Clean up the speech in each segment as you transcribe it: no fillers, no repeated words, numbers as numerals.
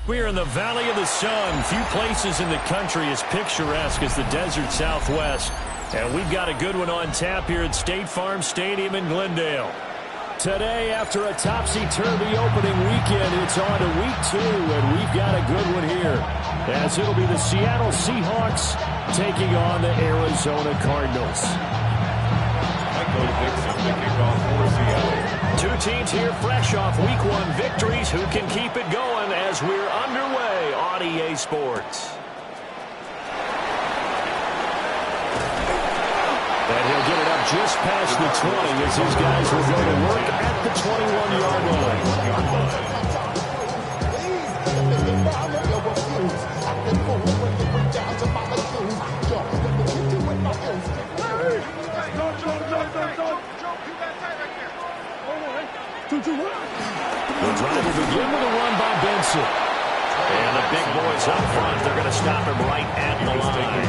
We're in the Valley of the Sun. Few places in the country as picturesque as the desert Southwest. And we've got a good one on tap here at State Farm Stadium in Glendale. Today, after a topsy-turvy opening weekend, it's on to week 2, and we've got a good one here, as it'll be the Seattle Seahawks taking on the Arizona Cardinals. Two teams here fresh off week 1 victories. Who can keep it going as we're underway on EA Sports? And he'll get it up just past the 20 as his guys will go to work at the 21-yard line. The drive will begin with a run by Benson. And the big boys up front, they're going to stop him right at the line.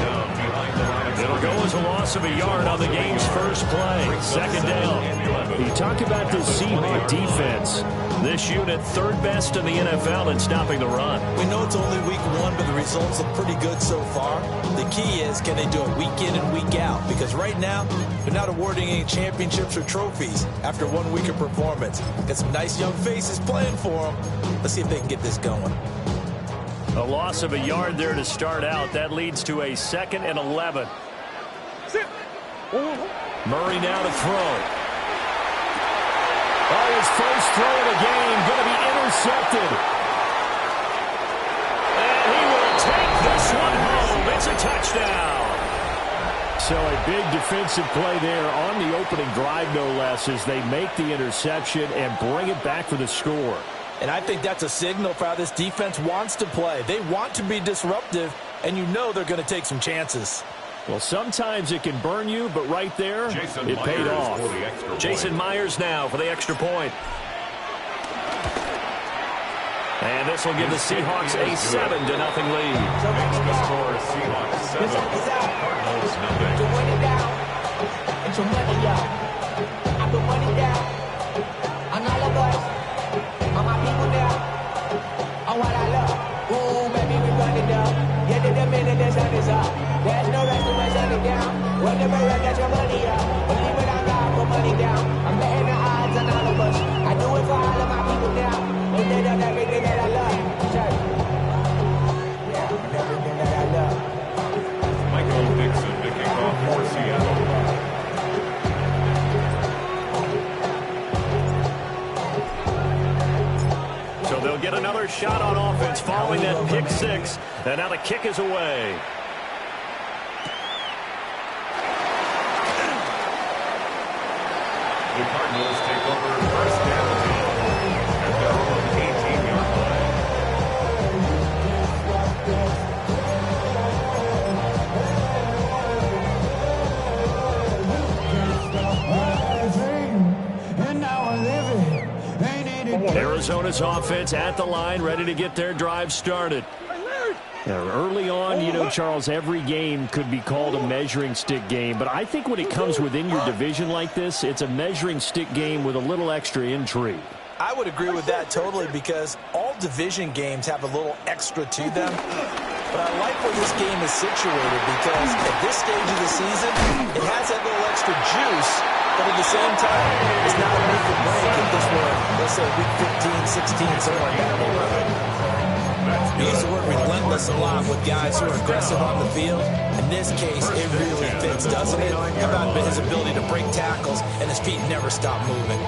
It'll go as a loss of a yard on the game's first play. Second down. You talk about this Seahawk defense. This unit third best in the NFL in stopping the run. We know it's only week 1, but the results look pretty good so far. The key is, can they do it week in and week out? Because right now, they're not awarding any championships or trophies after 1 week of performance. Got some nice young faces playing for them. Let's see if they can get this going. A loss of a yard there to start out. That leads to a 2nd and 11. Murray now to throw. Oh, his first throw of the game going to be intercepted. And he will take this one home. It's a touchdown. So a big defensive play there on the opening drive, no less, as they make the interception and bring it back for the score. And I think that's a signal for how this defense wants to play. They want to be disruptive, and you know they're going to take some chances. Well, sometimes it can burn you, but right there, it paid off. Jason Myers now for the extra point. And this will give the Seahawks a 7-0 lead. Makes the score Seahawks 7, Cardinals 0. There's no rest to my shut it down. Whenever I get your money up, believe it or not, put money down. I'm betting the odds on all of us. I do it for all of my people now. But they done everything that I love. Yeah, and everything that I love. Michael Dixon to kick off for Seattle. So they'll get another shot on offense following that pick 6. And now the kick is away. The Cardinals take over first down at their own 18-yard line. Arizona's offense at the line, ready to get their drive started. Early on, you know, Charles, every game could be called a measuring stick game. But I think when it comes within your division like this, it's a measuring stick game with a little extra intrigue. I would agree with that totally, because all division games have a little extra to them. But I like where this game is situated, because at this stage of the season, it has that little extra juice. But at the same time, it's not a make or break if this were, let's say, week 15, 16, somewhere in that neighborhood. We use the word relentless a lot with guys who are aggressive on the field. In this case, it really fits, doesn't it? How about his ability to break tackles and his feet never stop moving?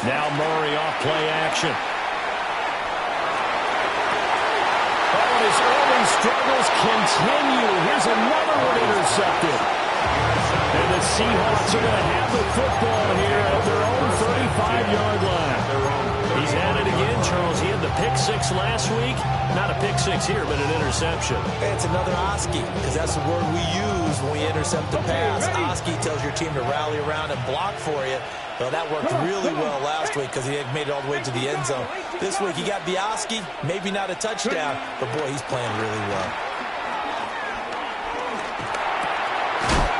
Now Murray off play action. His early struggles continue. Here's another one intercepted. And the Seahawks are going to have the football here at their own 35-yard line. He's at it again, Charles. He had the pick 6 last week. Not a pick 6 here, but an interception. It's another Oski, because that's the word we use when we intercept a pass. Oski tells your team to rally around and block for you. Well, that worked really well last week because he had made it all the way to the end zone. This week, he got the Oski, maybe not a touchdown, but boy, he's playing really well.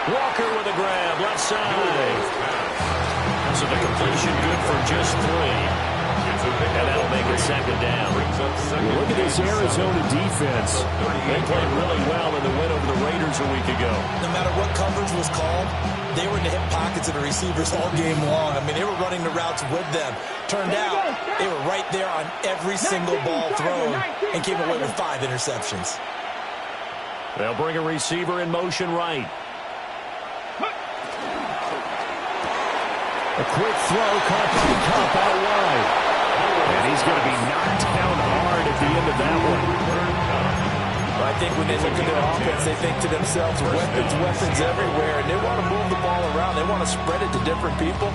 Walker with a grab, left side. So the completion good for just 3. And that'll make it second down. Well, look at this Arizona defense. They played really well in the win over the Raiders a week ago. No matter what coverage was called, they were in the hip pockets of the receivers all game long. I mean, they were running the routes with them. Turned out, they were right there on every single ball thrown and came away with 5 interceptions. They'll bring a receiver in motion right. A quick throw caught by Cup out wide. And he's going to be knocked down hard at the end of that one. I think when they look at their offense, they think to themselves, weapons everywhere, and they want to move the ball around. They want to spread it to different people.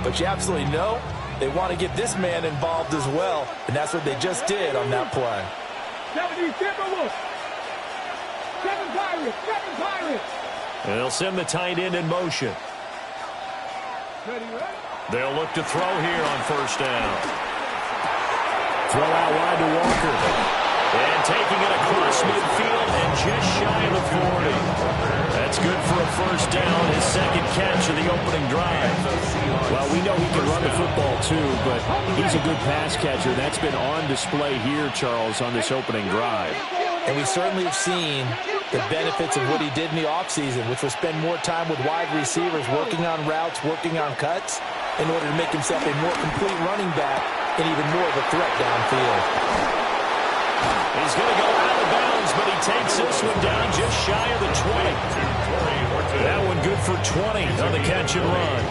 But you absolutely know they want to get this man involved as well, and that's what they just did on that play. 7 Pirates. And they'll send the tight end in motion. They'll look to throw here on first down. Throw out wide to Walker. And taking it across midfield and just shy of the 40. That's good for a first down, his second catch of the opening drive. Well, we know he can run the football too, but he's a good pass catcher. That's been on display here, Charles, on this opening drive. And we certainly have seen the benefits of what he did in the offseason, which was spend more time with wide receivers, working on routes, working on cuts, in order to make himself a more complete running back and even more of a threat downfield. He's going to go out of bounds, but he takes this one down just shy of the 20. That one good for 20 on the catch and run.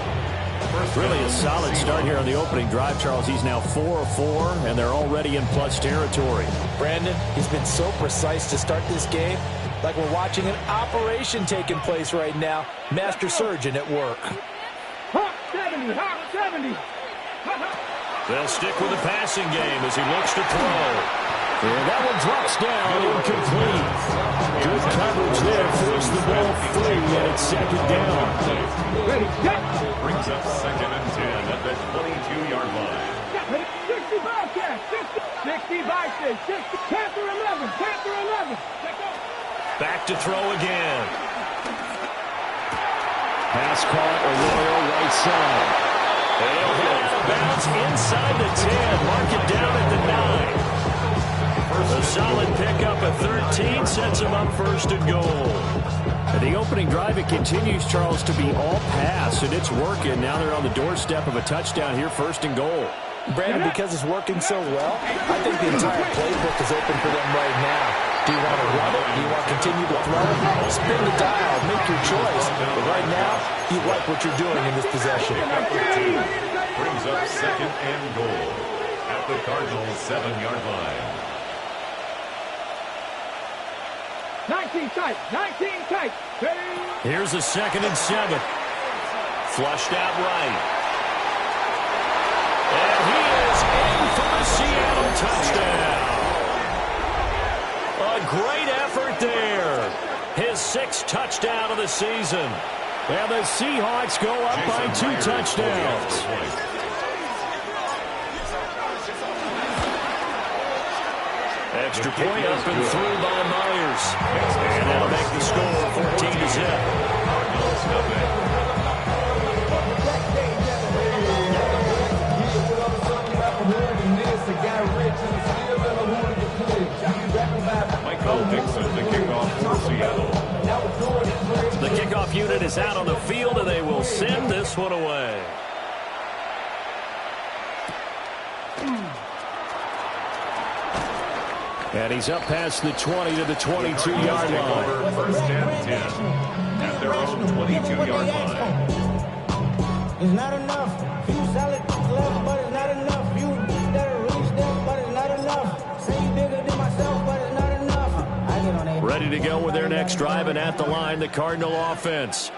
Really a solid start here on the opening drive, Charles. He's now 4 of 4, and they're already in plus territory. Brandon, he's been so precise to start this game, like we're watching an operation taking place right now. Master surgeon at work. Hawk 70. They'll stick with the passing game as he looks to throw. And that one drops down, incomplete. Good coverage there, forced the ball free, and it's second down. Ready, set. Brings up second and 10 at the 22-yard line. 65 catch, 60. Panther 11. Back to throw again. Pass caught, Arroyo right side. They'll hit out of bounds inside the 10. Mark it down at the 9. A solid pickup at 13 sets him up first and goal. And the opening drive, it continues, Charles, to be all pass, and it's working. Now they're on the doorstep of a touchdown here, first and goal. Brandon, because it's working so well, I think the entire playbook is open for them right now. Do you want to run it? Do you want to continue to throw it? Spin the dial. Make your choice. But right now, you like what you're doing in this possession. Brings up second and goal at the Cardinals' 7-yard line. 19 tight. Ready. Here's a 2nd and 7. Flushed out right. And he is in for the Seattle touchdown. A great effort there. His 6th touchdown of the season. And the Seahawks go up by 2 touchdowns. Extra point up and through by Myers. And that'll make the score 14-0. Michael Dixon, the kickoff for Seattle. The kickoff unit is out on the field, and they will send this one away. And he's up past the 20 to the 22-yard line. First and 10 at their own 22-yard line. It's not enough. You solid left, but it's not enough. You better reach them, but it's not enough. Say you bigger than myself, but it's not enough. I get on it. Ready to go with their next drive, and at the line, the Cardinal offense.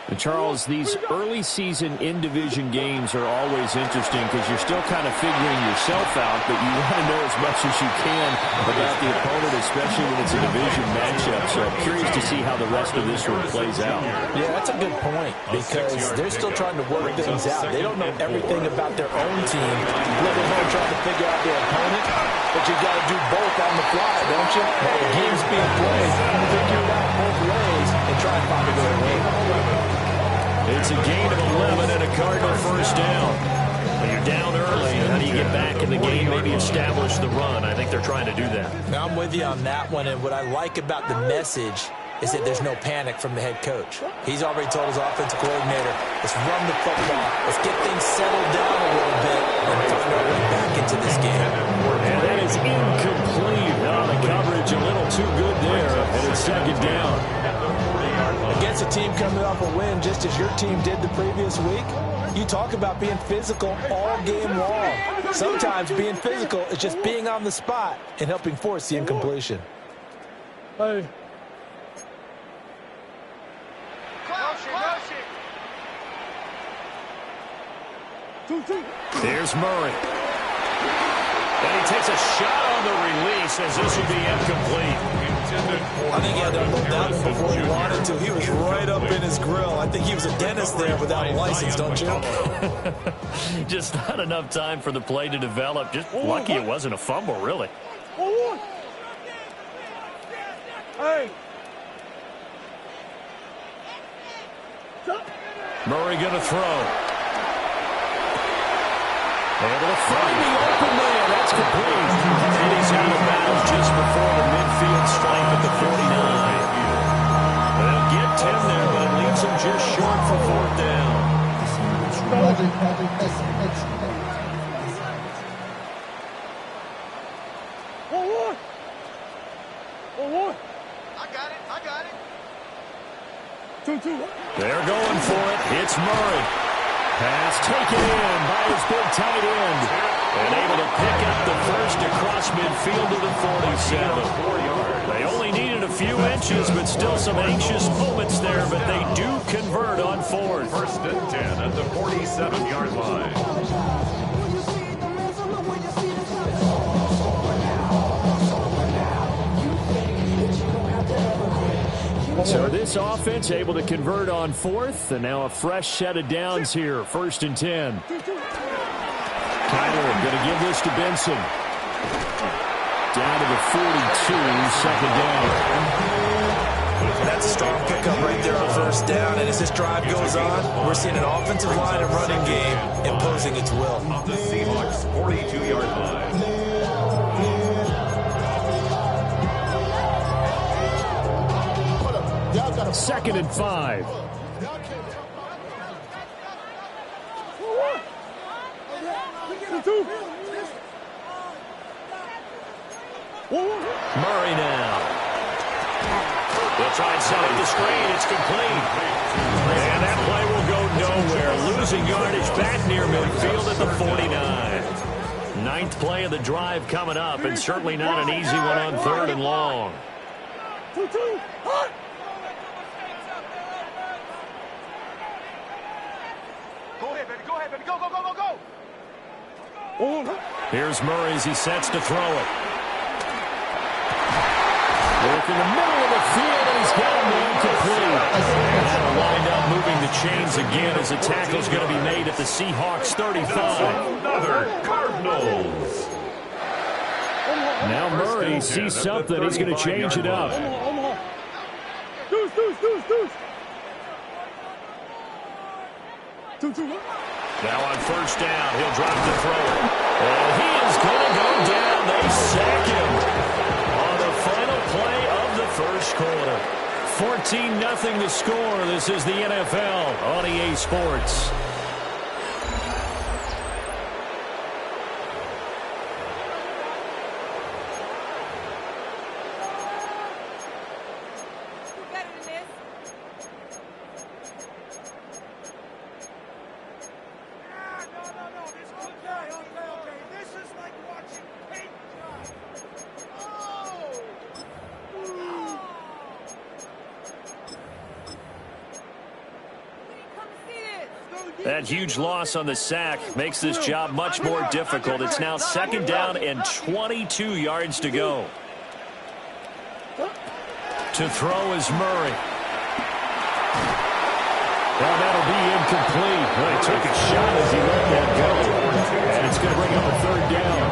And Charles, these early season in-division games are always interesting because you're still kind of figuring yourself out, but you want to know as much as you can about the opponent, especially when it's a division matchup. So I'm curious to see how the rest of this one plays out. Yeah, that's a good point because they're still trying to work things out. They don't know everything about their own team, let alone trying to figure out their opponent. But you got to do both on the fly, don't you? While the game's being played, figure it out both ways and try and find a good way. It's a gain of 11 and a Cardinal first down. When you're down early, how do you get back in the game, maybe establish the run? I think they're trying to do that. Now, I'm with you on that one, and what I like about the message is that there's no panic from the head coach. He's already told his offensive coordinator, let's run the football, let's get things settled down a little bit, and find our way back into this game. And that is incomplete. The coverage a little too good there, and it's second down. Against a team coming off a win, just as your team did the previous week, you talk about being physical all game long. Sometimes being physical is just being on the spot and helping force the incompletion. Hey. There's Murray. And he takes a shot on the release as this will be incomplete. I think he had to put that one before he wanted to. He was right up in his grill. I think he was a dentist there without a license, don't you? Just not enough time for the play to develop. Just lucky it wasn't a fumble, really. Hey. Murray going to throw. Able to find the open man. That's complete. And he's out of bounds just before the midfield stripe at the 49. They'll get 10 there, but it leaves him just short for fourth down. They're going for it. It's Murray. Pass taken in by his big tight end. And able to pick up the first across midfield to the 47. They only needed a few inches, but still some anxious moments there. But they do convert on fourth. First and 10 at the 47-yard line. So this offense able to convert on fourth, and now a fresh set of downs here, first and 10. Kyler going to give this to Benson. Down to the 42, second down. That's a strong pickup right there on first down, and as this drive goes on, we're seeing an offensive line and running game imposing its will. Off the Seahawks 42-yard line. Second and 5. Murray now. They'll try and set up the screen. It's complete. And that play will go nowhere. Losing yardage back near midfield at the 49. Ninth play of the drive coming up, and certainly not an easy one on third and long. Here's Murray as he sets to throw it. Work in the middle of the field, and he's got him incomplete. And lined up moving the chains again as the tackle's going to be made at the Seahawks 35. Another Cardinals. Now Murray sees something. He's going to change it up. Now on first down, he'll drop the throw. And he is going to go down. They sack him on the final play of the first quarter. 14-0 the score. This is the NFL on EA Sports. That huge loss on the sack makes this job much more difficult. It's now second down and 22 yards to go. To throw is Murray. Well, that'll be incomplete. Well, he took a shot as he let that go. And it's going to bring up a third down.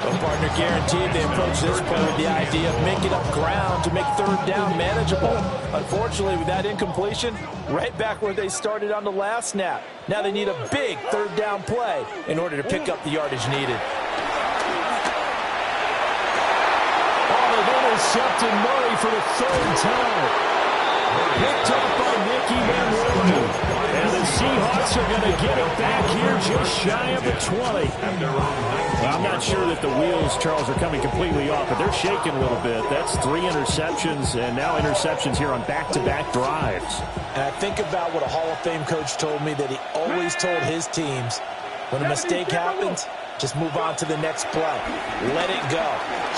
Well, partner, guaranteed they approach this play with the idea of making up ground to make third down manageable. Unfortunately, with that incompletion, right back where they started on the last snap. Now they need a big third down play in order to pick up the yardage needed. Intercepted Murray for the third time. Picked up by Nicky Manwari. And the Seahawks are going to get it back here just shy of the 20. Well, I'm not sure that the wheels, Charles, are coming completely off, but they're shaking a little bit. That's 3 interceptions, and now interceptions here on back-to-back drives. And I think about what a Hall of Fame coach told me, that he always told his teams, when a mistake happens, just move on to the next play. Let it go.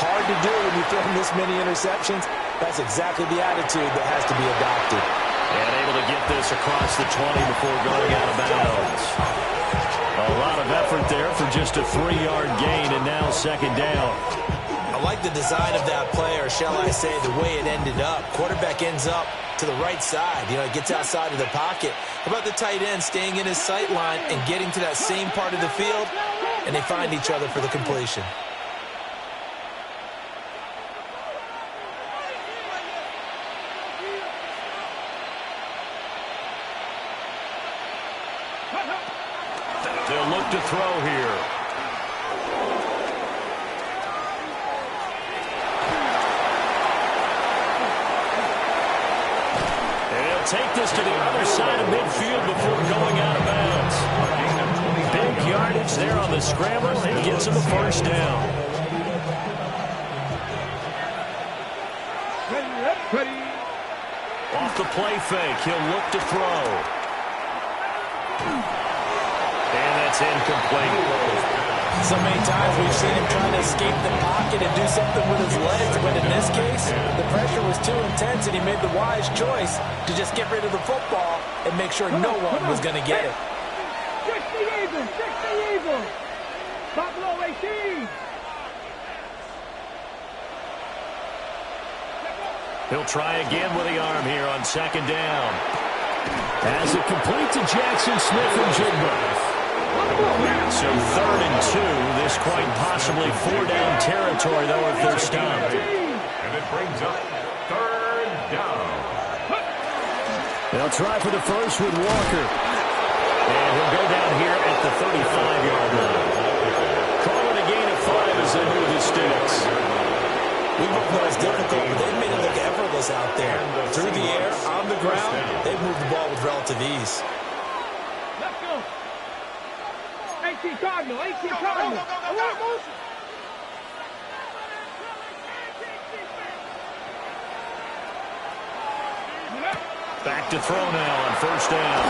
Hard to do when you throw this many interceptions. That's exactly the attitude that has to be adopted. And able to get this across the 20 before going out of bounds. A lot of effort there for just a 3-yard gain, and now second down. I like the design of that play, or shall I say the way it ended up. Quarterback ends up to the right side. You know, he gets outside of the pocket. How about the tight end staying in his sight line and getting to that same part of the field? And they find each other for the completion. They'll look to throw here. They'll take this to the other side of midfield before going out of bounds. Big yardage there on the scramble, and gets him a first down. Ready. Off the play fake, he'll look to throw. And that's incomplete. So many times we've seen him trying to escape the pocket and do something with his legs, but in this case, the pressure was too intense, and he made the wise choice to just get rid of the football and make sure no one was going to get it. 60 even. Buffalo 18. He'll try again with the arm here on second down. As it complete to Jackson Smith and Jigba. So 3rd and 2. This quite possibly 4-down territory, though, if they're stopped. And it brings up 3rd down. They'll try for the first with Walker. And he'll go down here at the 35-yard line. Call it a gain of 5 as they move the sticks. We both know it's difficult, but they've made it look effortless out there. Through the air, on the ground, they've moved the ball with relative ease. Let's go. 18 Cardinal. Go. Back to throw now on first down.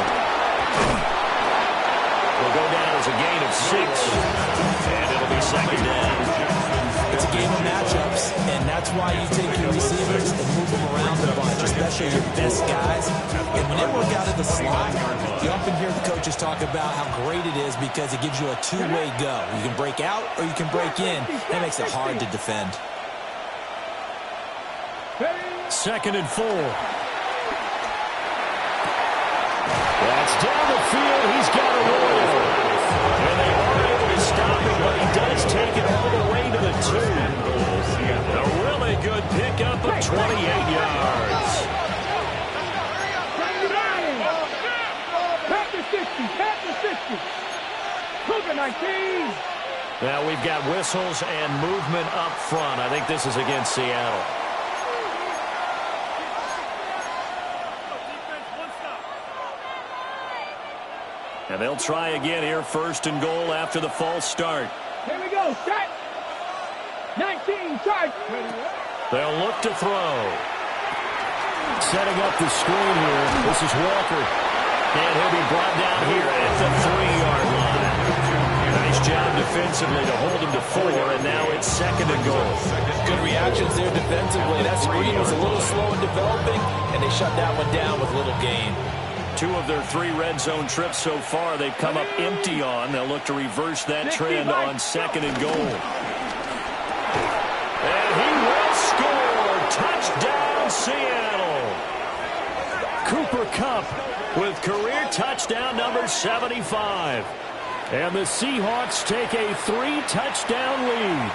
Will go down as a gain of 6. And it'll be second down. It's a game of matchups, and that's why you take your receivers and move them around a bunch, especially your best guys. And when they work out of the slot, you often hear the coaches talk about how great it is because it gives you a two-way go. You can break out or you can break in. That makes it hard to defend. 2nd and 4. That's down the field. He's got a roll. And they are able to stop him, but he does take it all the way to the 2. A really good pickup of 28 yards. Pat the 60. Cougar 19. Now we've got whistles and movement up front. I think this is against Seattle. And they'll try again here, 1st and goal after the false start. Here we go. Set. 19. Charge. They'll look to throw. Setting up the screen here. This is Walker. And he'll be brought down here at the 3-yard line. Nice job defensively to hold him to 4, and now it's 2nd and goal. Good reactions there defensively. That screen was a little slow in developing, and they shut that one down with little gain. 2 of their 3 red zone trips so far they've come up empty on. They'll look to reverse that trend on 2nd and goal. And he will score. Touchdown, Seattle. Cooper Kupp with career touchdown number 75. And the Seahawks take a 3-touchdown lead.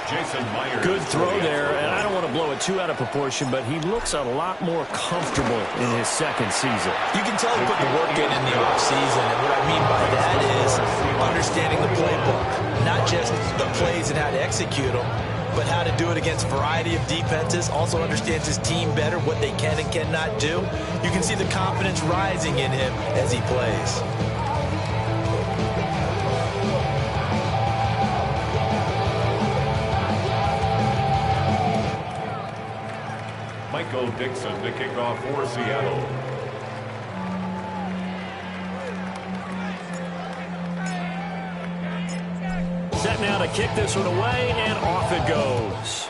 Jason Myers. Good throw there, and I don't want to blow it too out of proportion, but he looks a lot more comfortable in his second season. You can tell he put the work in the offseason, and what I mean by that is understanding the playbook, not just the plays and how to execute them, but how to do it against a variety of defenses. Also understands his team better, what they can and cannot do. You can see the confidence rising in him as he plays. Michael Dixon to kick off for Seattle. Set now to kick this one away, and off it goes.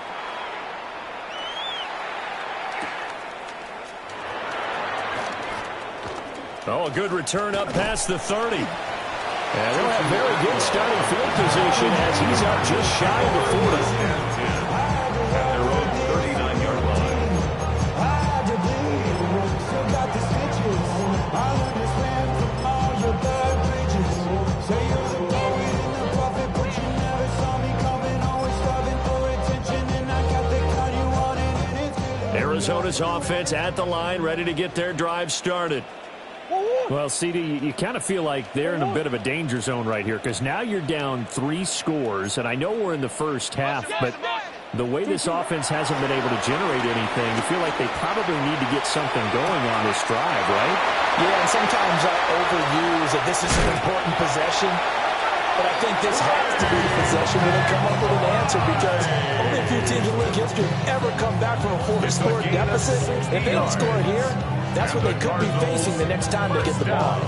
Oh, a good return up past the 30. And they'll have very good starting field position as he's up just shy of the 40. At their own 39-yard line. Arizona's offense at the line, ready to get their drive started. Well, CD, you kind of feel like they're in a bit of a danger zone right here because now you're down 3 scores, and I know we're in the first half, but the way this offense hasn't been able to generate anything, you feel like they probably need to get something going on this drive, right? Yeah, and sometimes I overuse that this is an important possession, but I think this has to be the possession where they come up with an answer because only a few teams in league history have ever come back from a 4-score deficit. If they don't score here, that's what they could be facing the next time they get the ball.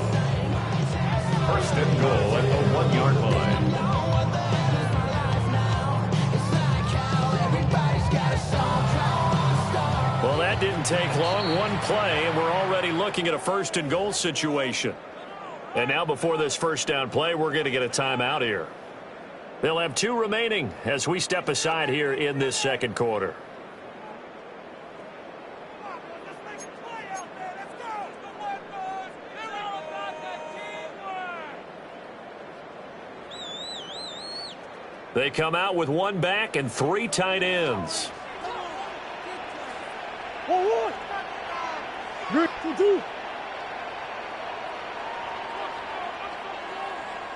First and goal at the 1-yard line. Well, that didn't take long. One play, and we're already looking at a first and goal situation. And now before this first down play, we're going to get a timeout here. They'll have 2 remaining as we step aside here in this second quarter. They come out with 1 back and 3 tight ends.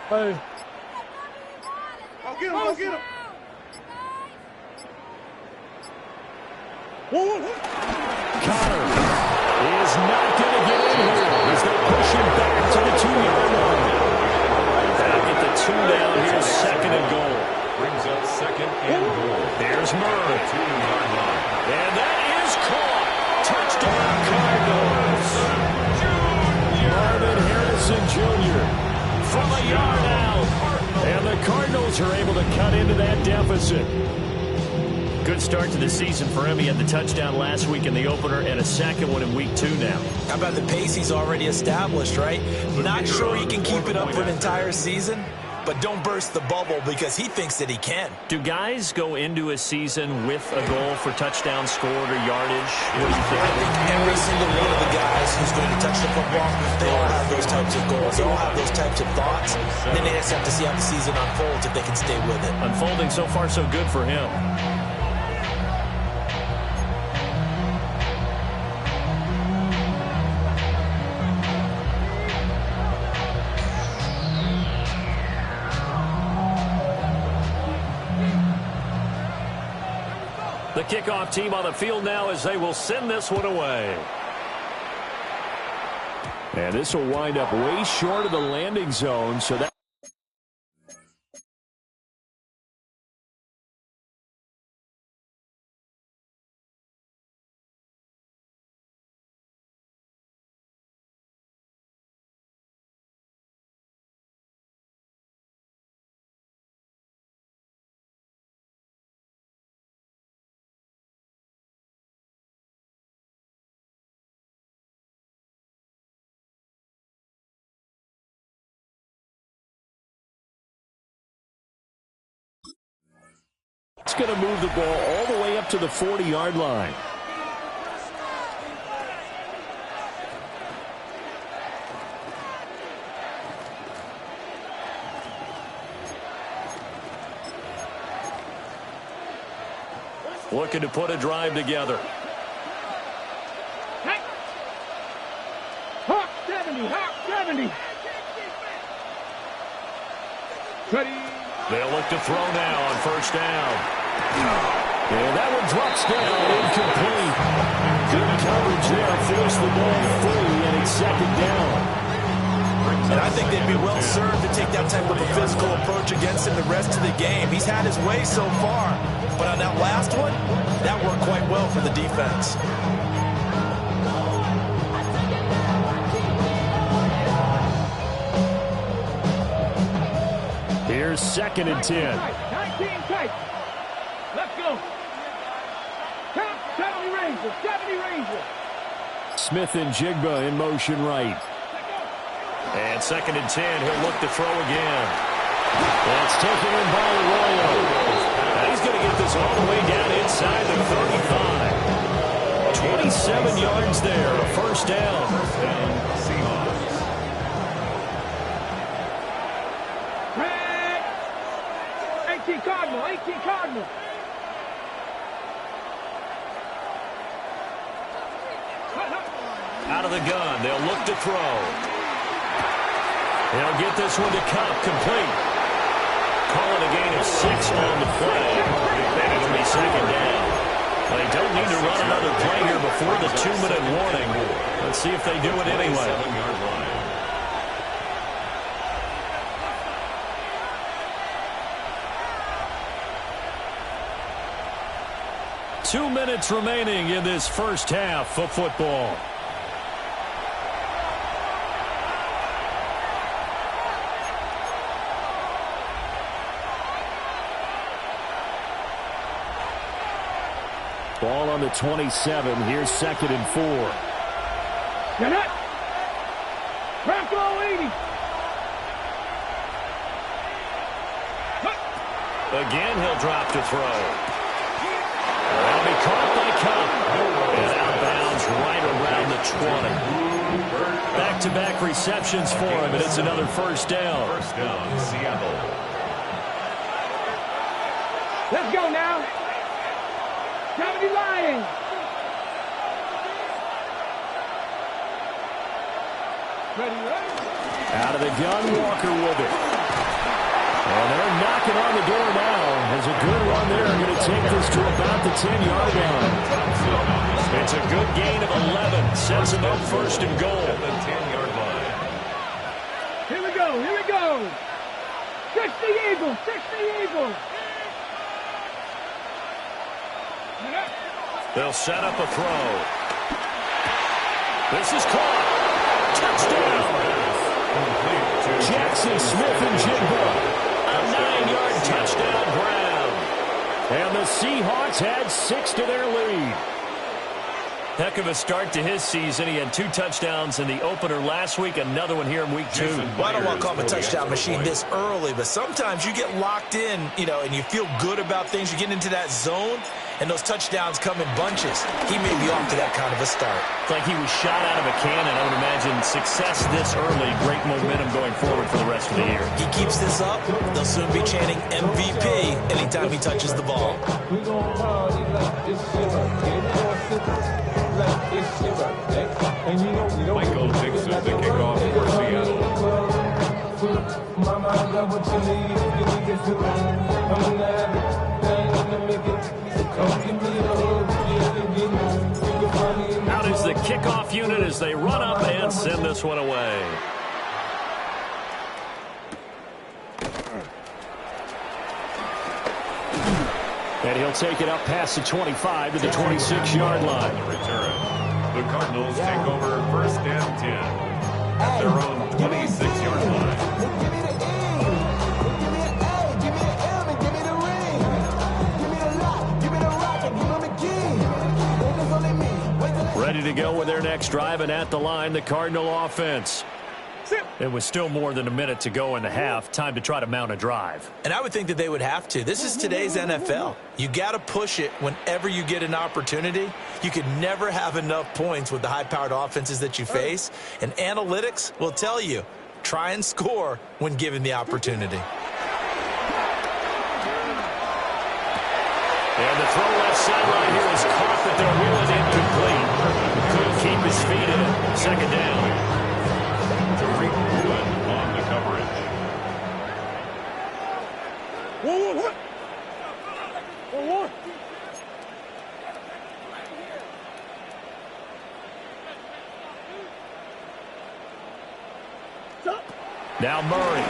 Hey. Go get him, go get him. Connor is not going to get in here as they push him back to the 2-yard line. Back at the 2 down, here's second and goal. Brings up second and goal. There's Murray. 2-yard line. And that is caught. Touchdown, Cardinals. Marvin Harrison Jr. from a yard out. And the Cardinals are able to cut into that deficit. Good start to the season for him. He had the touchdown last week in the opener and a second one in week 2 now. How about the pace he's already established, right? Not sure he can keep it up for an entire season, but don't burst the bubble because he thinks that he can. Do guys go into a season with a goal for touchdown scored or yardage? What do you think? I think every single one of the guys who's going to touch the football, they all have those types of goals. They all have those types of thoughts. And then they just have to see how the season unfolds if they can stay with it. Unfolding so far so good for him. The kickoff team on the field now as they will send this one away. And this will wind up way short of the landing zone, so that it's going to move the ball all the way up to the 40-yard line. looking to put a drive together. Hawk 70, Hawk 70. Ready. They'll look to throw now on first down. And that one drops down, incomplete. Good coverage there, forced the ball free, and it's second down. And I think they'd be well served to take that type of a physical approach against him the rest of the game. He's had his way so far, but on that last one, that worked quite well for the defense. Here's 2nd and 10. 19 tight. Let's go. Count 70 Rangers, 70 Rangers. Smith and Jigba in motion right. And 2nd and 10, he'll look to throw again. That's taken in by Arroyo. And he's going to get this all the way down inside the 35. 27 yards there, a first down. Seahawks. Red. 18 Cardinal, 18 Cardinal. Out of the gun, they'll look to throw. They'll get this one to Cup, complete. Calling a gain of 6 on the play. And it'll be second down. They don't need to run another play here before the 2-minute warning. Let's see if they do it anyway. 7-yard line. Two minutes remaining in this first half of football. Ball on the 27. Here's 2nd and 4. Get it. Bronco 80. Again, he'll drop to throw. That'll be caught by Cup. And out of bounds right around the 20. Back-to-back receptions for him, and it's another first down. First down, Seattle. Let's go now. 70 Lions. Ready, ready. Out of the gun, Walker with it. And they're knocking on the door now. There's a good run there. Going to take this to about the 10-yard line. It's a good gain of 11. Sets them up first and goal. At the 10-yard line. Here we go, here we go. 60 Eagles, 60 Eagles. They'll set up a throw. This is caught. Touchdown. Jackson Smith and Jigba. A 9-yard touchdown grab. And the Seahawks had 6 to their lead. Heck of a start to his season. He had 2 touchdowns in the opener last week, another one here in week 2. Well, I don't want to call him a touchdown machine this early, but sometimes you get locked in, and you feel good about things. You get into that zone, and those touchdowns come in bunches. He may be off to that kind of a start. It's like he was shot out of a cannon. I would imagine success this early, great momentum going forward for the rest of the year. He keeps this up, they'll soon be chanting MVP anytime he touches the ball. We gon' party like it's your birthday. Like it's your birthday. And you know we don't Michael Dixon to kick off for Seattle. Mama, I got what you need. If you need it, I'm gonna have it. I ain't gonna make it. Come give me a hug. Out is the kickoff unit as they run up and send this one away. And he'll take it up past the 25 to the 26-yard line. The return. The Cardinals take over first and 10 at their own 26-yard line. Give me the E. Give me an A. Give me an M. And give me the ring. Give me the lock. Give me the rock. And give me the key. There's only me. Ready to go with their next drive, and at the line, the Cardinal offense. It was still more than a minute to go in the half. Time to try to mount a drive. And I would think that they would have to. This is today's NFL. You got to push it whenever you get an opportunity. You could never have enough points with the high-powered offenses that you face. And analytics will tell you, try and score when given the opportunity. And the throw left sideline here is caught, but they're wheeling incomplete. Couldn't keep his feet in it. Second down. Tariq Woolen on the coverage. Now Murray.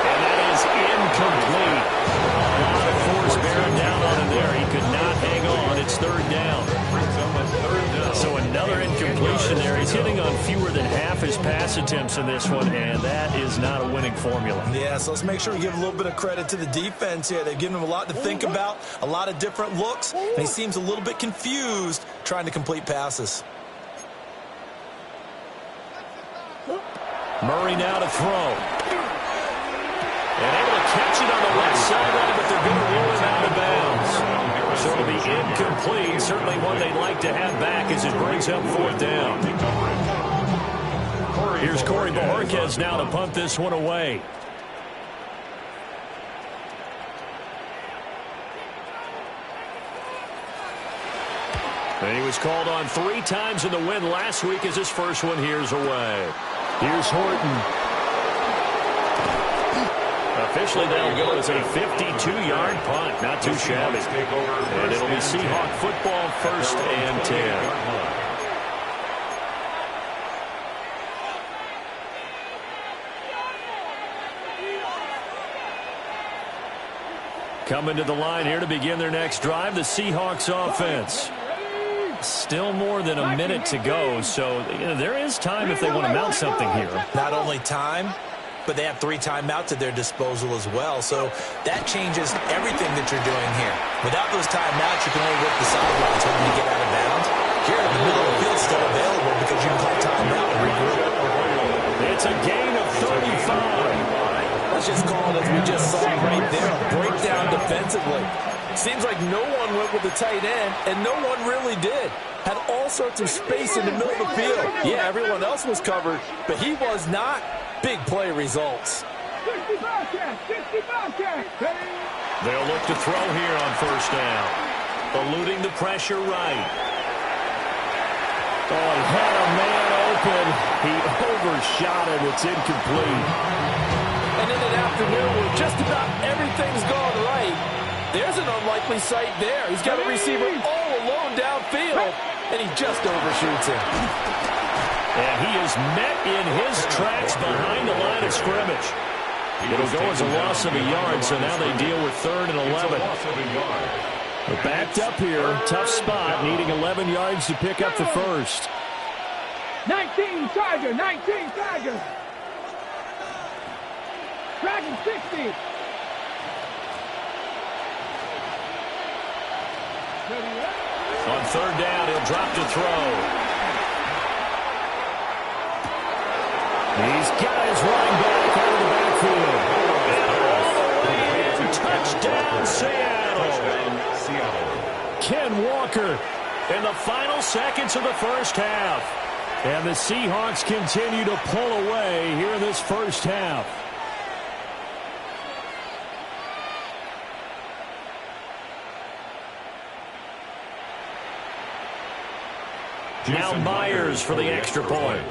And that is incomplete. A lot of force bearing down on him there. He could not hang on. It's third down. So another incompletion there. He's hitting on fewer than half his pass attempts in this one, and that is not a winning formula. Yeah, so let's make sure we give a little bit of credit to the defense here. They've given him a lot to think about, a lot of different looks, and he seems a little bit confused trying to complete passes. Murray now to throw. And able to catch it on the left sideline, but they're going to rule it out of bounds. So it'll be incomplete. Certainly one they'd like to have back as it brings up fourth down. Here's Corey Bojorquez now to punt this one away. And he was called on 3 times in the win last week as his first one here's away. Here's Horton. Officially, that'll go as a 52-yard punt. Not too shabby. And it'll be Seahawk football, 1st and 10. Coming to the line here to begin their next drive, the Seahawks offense. Still more than a minute to go, so there is time if they want to mount something here. Not only time, but they have 3 timeouts at their disposal as well, so that changes everything that you're doing here. Without those timeouts, you can only work the sidelines hoping to get out of bounds. Here, the middle of the field is still available because you can call timeout and regroup. It's a gain of 35. Let's just call it as we just saw right there, a breakdown defensively. Seems like no one went with the tight end, and no one really did. Had all sorts of space in the middle of the field. Yeah, everyone else was covered, but he was not. Big play results. 65 catch, 65 catch. They'll look to throw here on first down. Eluding the pressure right. Oh, he had a man open. He overshot it. It's incomplete. And in an afternoon where just about everything's gone right, there's an unlikely sight there. He's got a receiver all alone downfield, and he just overshoots him. And he is met in his tracks behind the line of scrimmage. It'll go as a loss of a yard, so now they deal with 3rd and 11. They're backed up here, tough spot, needing 11 yards to pick up the first. 19 Tiger, 19 Tiger. Dragon 60. On 3rd down, he'll drop to throw. He's got his running back out of the backfield. And touchdown, Seattle. Ken Walker in the final seconds of the first half. And the Seahawks continue to pull away here in this first half. Now Myers for the extra point.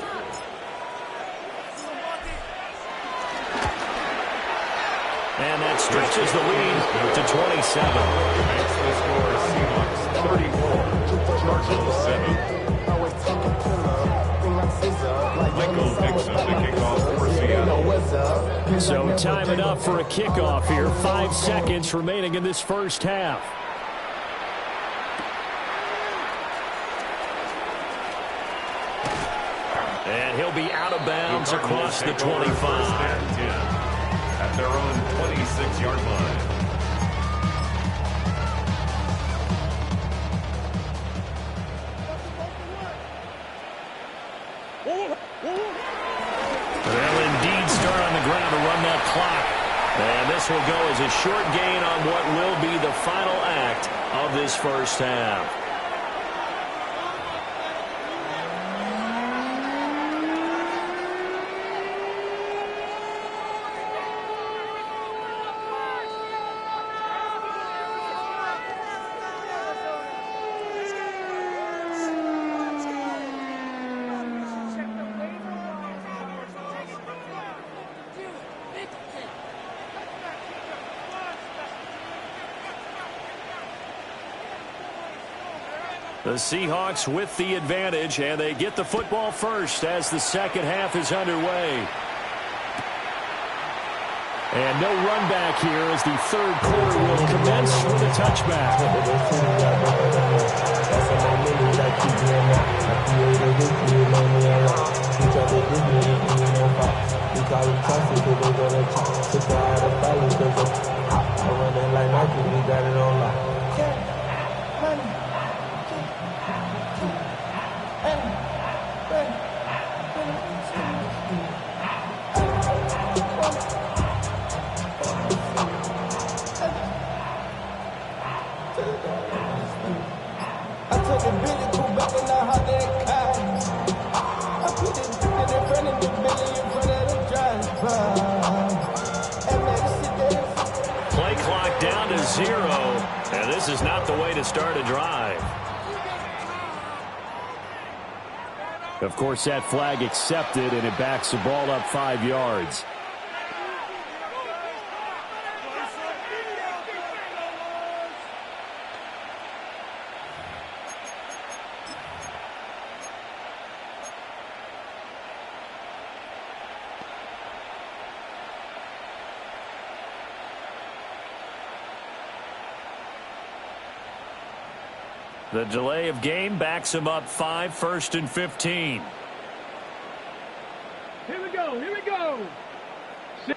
And that stretches the lead to 27. Makes the score Seahawks 34, Cardinals 7. Michael Dixon to kick off for Seattle. So time it up for a kickoff here. 5 seconds remaining in this first half. And he'll be out of bounds across the 25. At their own 26-yard line. They'll indeed start on the ground to run that clock. And this will go as a short gain on what will be the final act of this first half. The Seahawks with the advantage, and they get the football first as the second half is underway. And no run back here as the third quarter will commence with a touchback. Play clock down to 0, and this is not the way to start a drive. Of course, that flag accepted, and it backs the ball up 5 yards. The delay of game backs him up 5, 1st and 15. Here we go, here we go. The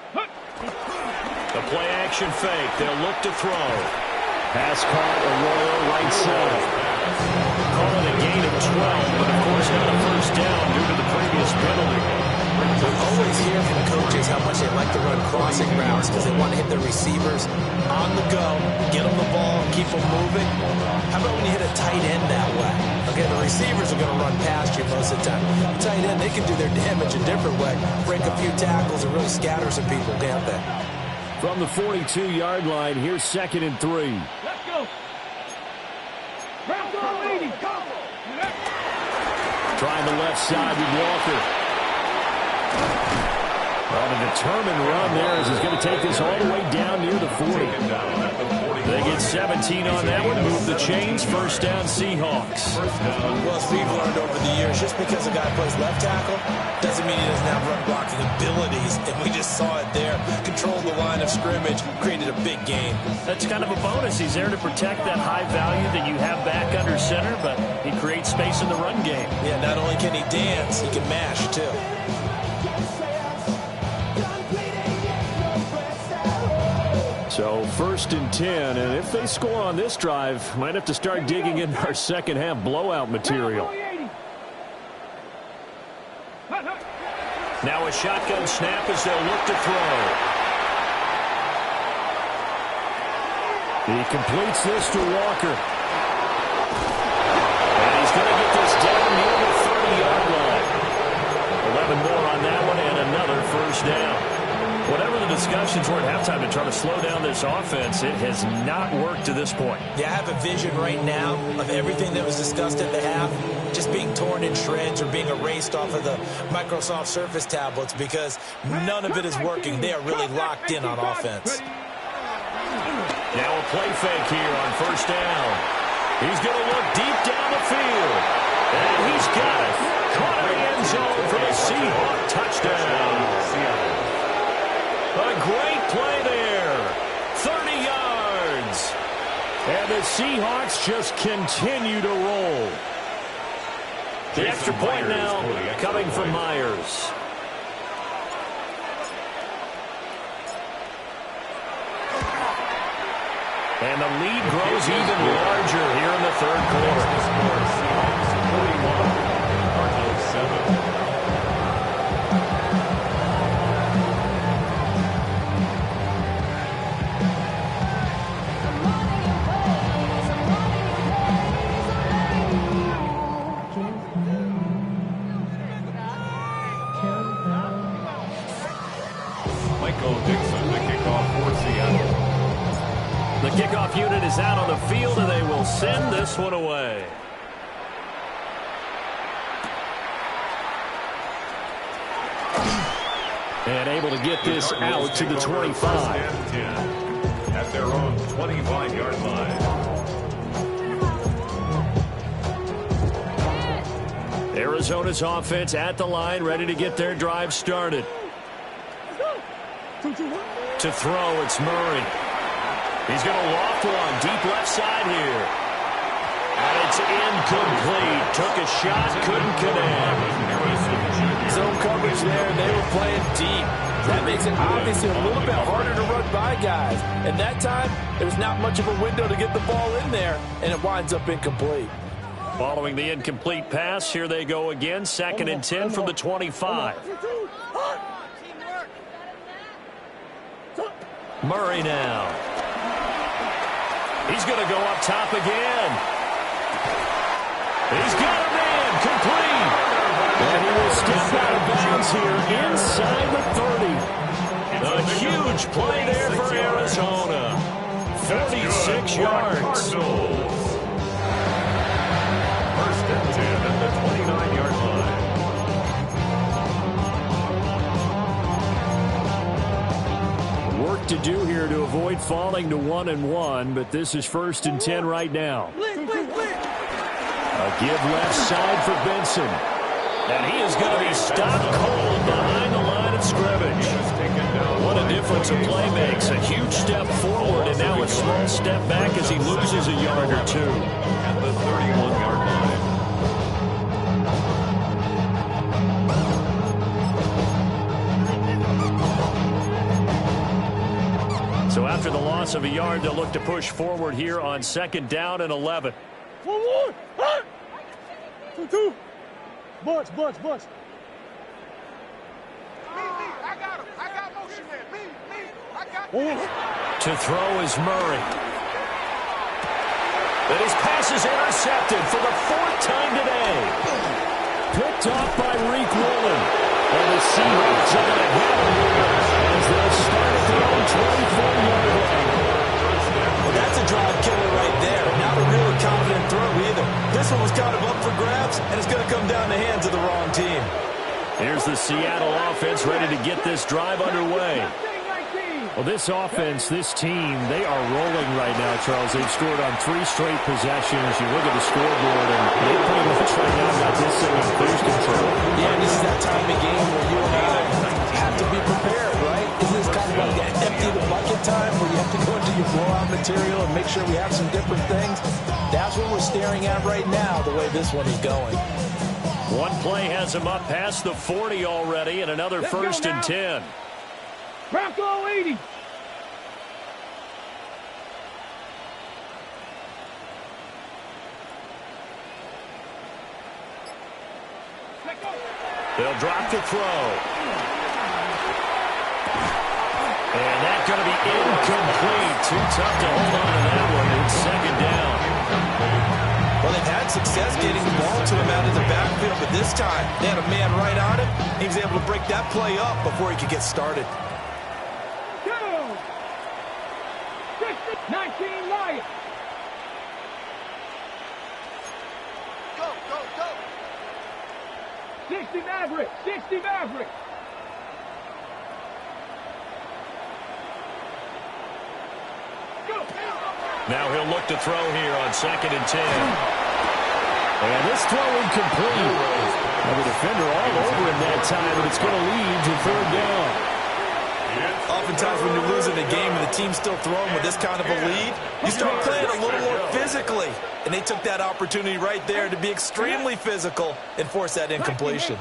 play action fake. They'll look to throw. Pass caught, Arroyo right side. Call it a gain of 12, but of course not a first down due to the previous penalty. We always hear from coaches how much they like to run crossing routes because they want to hit their receivers on the go, get them the ball, keep them moving. How about when you hit a tight end that way? Okay, the receivers are going to run past you most of the time. The tight end, they can do their damage a different way, break a few tackles and really scatter some people, can't they? From the 42-yard line, here's 2nd and 3. Let's go. Round 80, go. Trying the left side with Walker. Well, a determined run there as he's going to take this all the way down near the 40. They get 17 on that one, move the chains, first down Seahawks. Well, as we've learned over the years, just because a guy plays left tackle doesn't mean he doesn't have run blocking abilities, and we just saw it there. Controlled the line of scrimmage, created a big gain. That's kind of a bonus. He's there to protect that high value that you have back under center, but he creates space in the run game. Yeah, not only can he dance, he can mash, too. So 1st and 10, and if they score on this drive, might have to start digging in our second half blowout material. Now a shotgun snap as they'll look to throw. He completes this to Walker. And he's going to get this down near the 30-yard line. 11 more on that one and another first down. Whatever the discussions were at halftime to try to slow down this offense, it has not worked to this point. Yeah, I have a vision right now of everything that was discussed at the half just being torn in shreds or being erased off of the Microsoft Surface tablets because none of it is working. They are really locked in on offense. Now a play fake here on first down. He's going to look deep down the field. And he's got it. Caught in the end zone for the Seahawks touchdown. A great play there. 30 yards. And the Seahawks just continue to roll. The extra point now coming from Myers. And the lead grows even larger here in the third quarter. 41, Cardinals 7. The kickoff unit is out on the field, and they will send this one away. And able to get this out to the 25. At their own 25-yard line. Arizona's offense at the line, ready to get their drive started. To throw, it's Murray. He's going to loft one, deep left side here. And it's incomplete. Took a shot, couldn't connect. Zone coverage there, and they were playing deep. That makes it obviously a little bit harder to run by guys. And that time, there's not much of a window to get the ball in there, and it winds up incomplete. Following the incomplete pass, here they go again. 2nd and 10 from the 25. Murray now. He's going to go up top again. He's got a man, complete. And he will step out of bounds here inside the 30. A huge play there for Arizona. 36 yards. First and 10 at the 29-yard line. Work to do here to avoid falling to 1-1, but this is 1st and 10 right now. A give left side for Benson. And he is going to be stopped cold behind the line of scrimmage. What a difference a play makes. A huge step forward and now a small step back as he loses a yard or two. At the 31-yard line. So after the loss of a yard, they'll look to push forward here on 2nd down and 11. 2-2. Bunch. I got him. I got motion there. Me. I got him. To throw is Murray. But his pass is intercepted for the 4th time today. Picked off by Reek Woolen. And the Seahawks are going to hit him as they'll start at their own 24-yard line. Well, that's a drive killer right there. Not a really confident throw either. This one was kind of up for grabs, and it's going to come down the hands of the wrong team. Here's the Seattle offense ready to get this drive underway. Well, this offense, this team, they are rolling right now, Charles. They've scored on 3 straight possessions. You look at the scoreboard, and they pretty much right now got this thing in cruise control. Yeah, this is that time of game where you and I have to be prepared, right? This is kind of like that empty the bucket time where you have to go into your blowout material and make sure we have some different things. That's what we're staring at right now, the way this one is going. One play has him up past the 40 already, and another 1st and 10. Bronco 80. They'll drop to throw. And that's going to be incomplete. Too tough to hold on to that one. It's 2nd down. Well, they've had success getting the ball to him out of the backfield, but this time they had a man right on him. He was able to break that play up before he could get started. 19 Lions. Go. 60 Maverick. Go. Now he'll look to throw here on 2nd and 10. And this throw incomplete. Now the defender all over him that time, and it's going to lead to 3rd down. Oftentimes when you're losing a game and the team's still throwing with this kind of a lead, you start playing a little more physically. And they took that opportunity right there to be extremely physical and force that incompletion.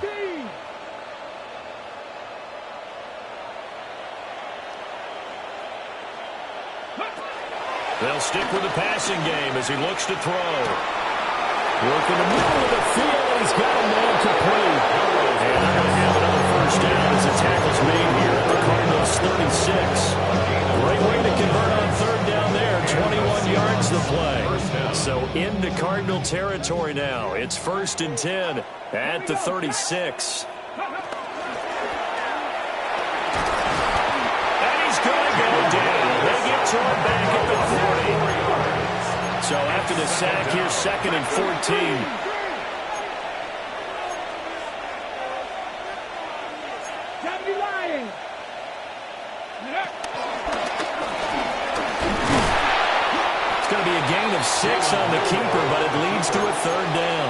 They'll stick with the passing game as he looks to throw. Working the middle of the field, and he's got a man complete. And they're going to have another 1st down as the tackle's made here at the Cardinals 36. Great way to convert on 3rd down there. 21 yards the play. So into Cardinal territory now. It's 1st and 10 at the 36. And he's going to go down. They get to him back at the 40. So after the sack, here's 2nd and 14. It's going to be a gain of of 6 on the keeper, but it leads to a 3rd down.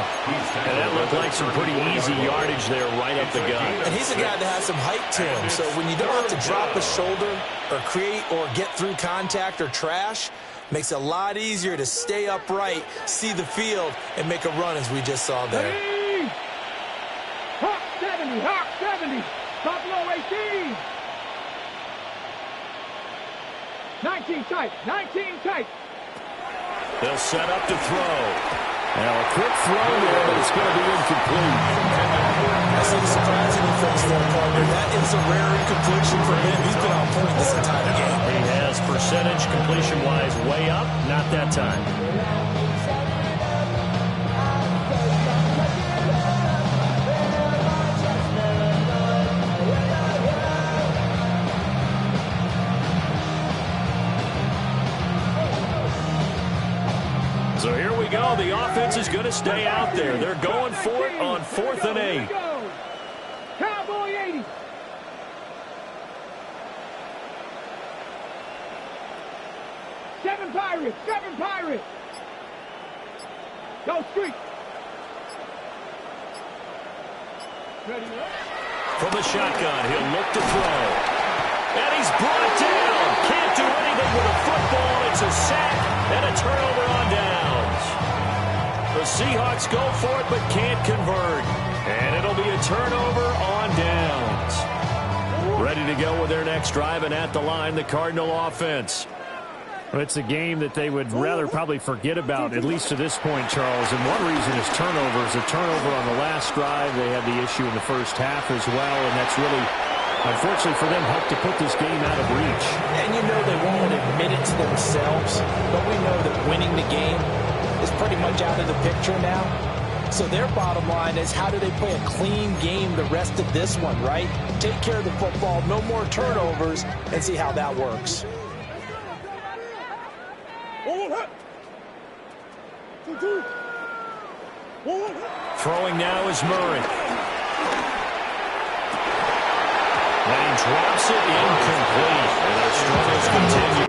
And that looked like some pretty easy yardage there right up the gut. And he's a guy that has some height to him, so when you don't have to drop a shoulder or create or get through contact or trash, makes it a lot easier to stay upright, see the field, and make a run as we just saw there. Hawk 70, Hawk 70, Buffalo 18. 19 tight, 19 tight. They'll set up to throw. Now a quick throw there, but it's going to be incomplete. I see the surprising effects there, partner. That is a rare incompletion for him. He's been on point this entire game. He has percentage completion-wise way up, not that time. So here we go. The offense is going to stay out there. They're going for it on 4th and 8. Cowboy 80. Seven Pirates. Go street. Ready? From the shotgun, he'll look to throw. And he's brought down. Can't do anything with a football. It's a sack and a turnover on downs. The Seahawks go for it but can't convert. And it'll be a turnover on downs. Ready to go with their next drive, and at the line, the Cardinal offense. It's a game that they would rather probably forget about, at least to this point, Charles. And one reason is turnovers. A turnover on the last drive. They had the issue in the first half as well, and that's really, unfortunately for them, helped to put this game out of reach. And you know they won't admit it to themselves, but we know that winning the game is pretty much out of the picture now. So their bottom line is, how do they play a clean game the rest of this one, right? Take care of the football, no more turnovers, and see how that works. Throwing now is Murray. And he drops it incomplete. And their struggles continue.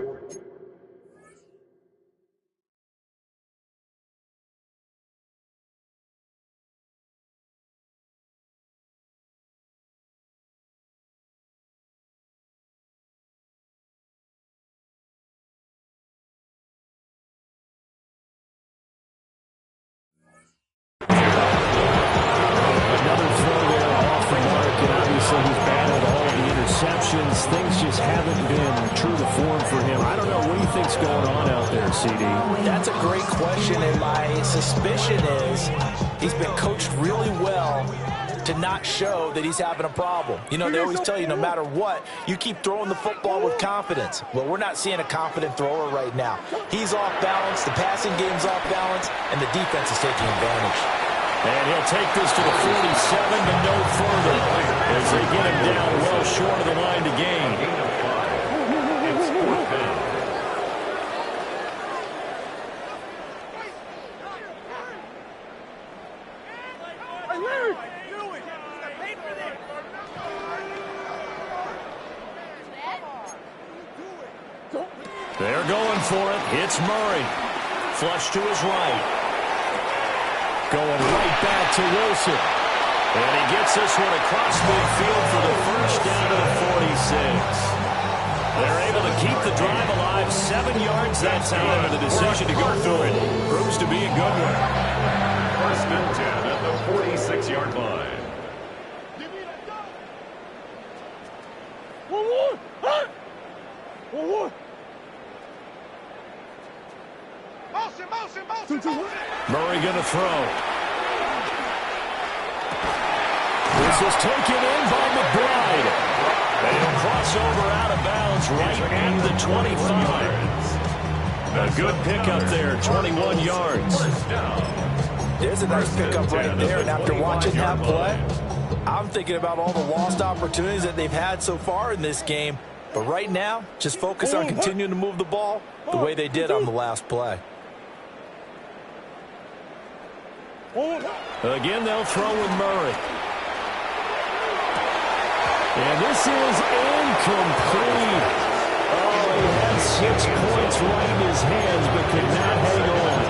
Things just haven't been true to form for him. I don't know. What do you think's going on out there, CD? That's a great question, and my suspicion is he's been coached really well to not show that he's having a problem. You know, they always tell you no matter what, you keep throwing the football with confidence. Well, we're not seeing a confident thrower right now. He's off balance, the passing game's off balance, and the defense is taking advantage. And he'll take this to the 47, but no further, as they get him down well short of the line to gain. It's 4th down. They're going for it. It's Murray. Flush to his right. Going right back to Wilson. And he gets this one across midfield for the first down to the 46. They're able to keep the drive alive. 7 yards that time, and the decision to go for it proves to be a good one. 1st and 10 at the 46-yard line. Murray going to throw. This is taken in by McBride. And he'll cross over out of bounds right at the 25. A good pickup there, 21 yards. There's a nice pickup right there, and after watching that play, I'm thinking about all the lost opportunities that they've had so far in this game. But right now, just focus on continuing to move the ball the way they did on the last play. Again, they'll throw with Murray. And this is incomplete. Oh, he had 6 points right in his hands, but could not hang on.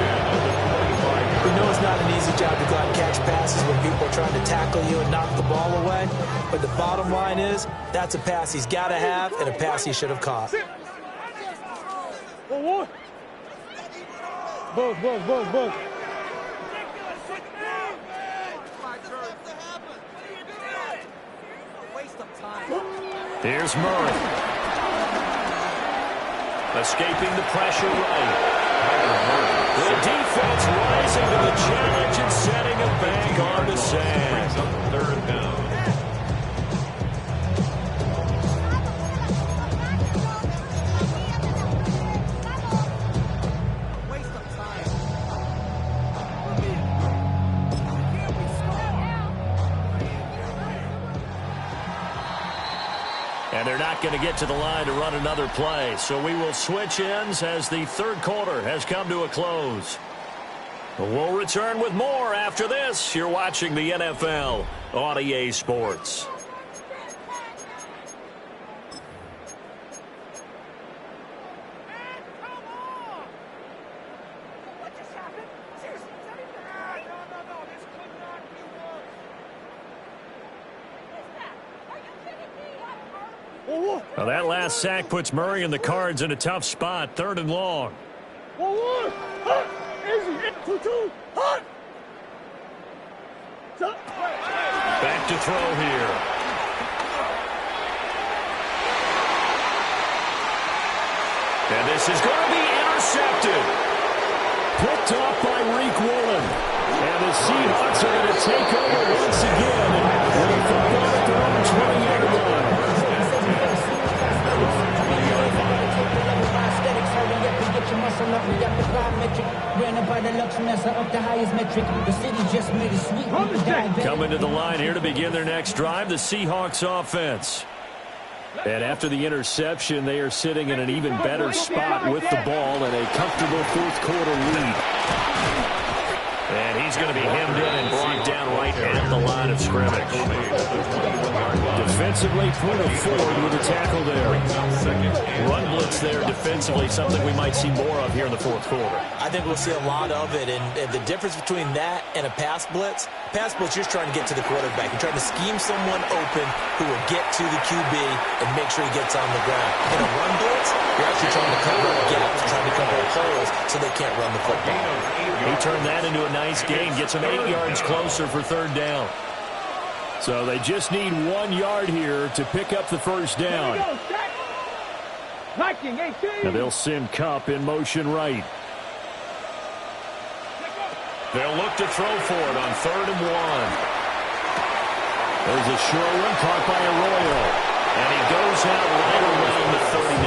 We know it's not an easy job to go out and catch passes when people are trying to tackle you and knock the ball away. But the bottom line is, that's a pass he's got to have and a pass he should have caught. Bug. Here's Murray. Escaping the pressure right. The defense rising to the challenge and setting it back on to Sam. Third down. And they're not going to get to the line to run another play. So we will switch ends as the third quarter has come to a close. We'll return with more after this. You're watching the NFL on EA Sports. Now that last sack puts Murray and the Cards in a tough spot. 3rd and long. Back to throw here. And this is going to be intercepted. Picked off by Reek Woolen. And the Seahawks are going to take over once again with a football at their own 20-yard line. Coming to the line here to begin their next drive, the Seahawks offense. And after the interception, they are sitting in an even better spot with the ball and a comfortable fourth quarter lead. And he's going to be hemmed in and brought down right at the line of scrimmage. Defensively, point of forward with a tackle there. Run blitz there defensively, something we might see more of here in the fourth quarter. I think we'll see a lot of it, and the difference between that and a pass blitz, you're just trying to get to the quarterback. You're trying to scheme someone open who will get to the QB and make sure he gets on the ground. In a run blitz, you're actually trying to cover up gaps, trying to cover up holes so they can't run the football. He turned that into a nice gain, gets him 8 yards closer for 3rd down. So they just need 1 yard here to pick up the first down. Now they'll send Kupp in motion right. They'll look to throw for it on 3rd and 1. There's a short one caught by Arroyo. And he goes out right around the 39.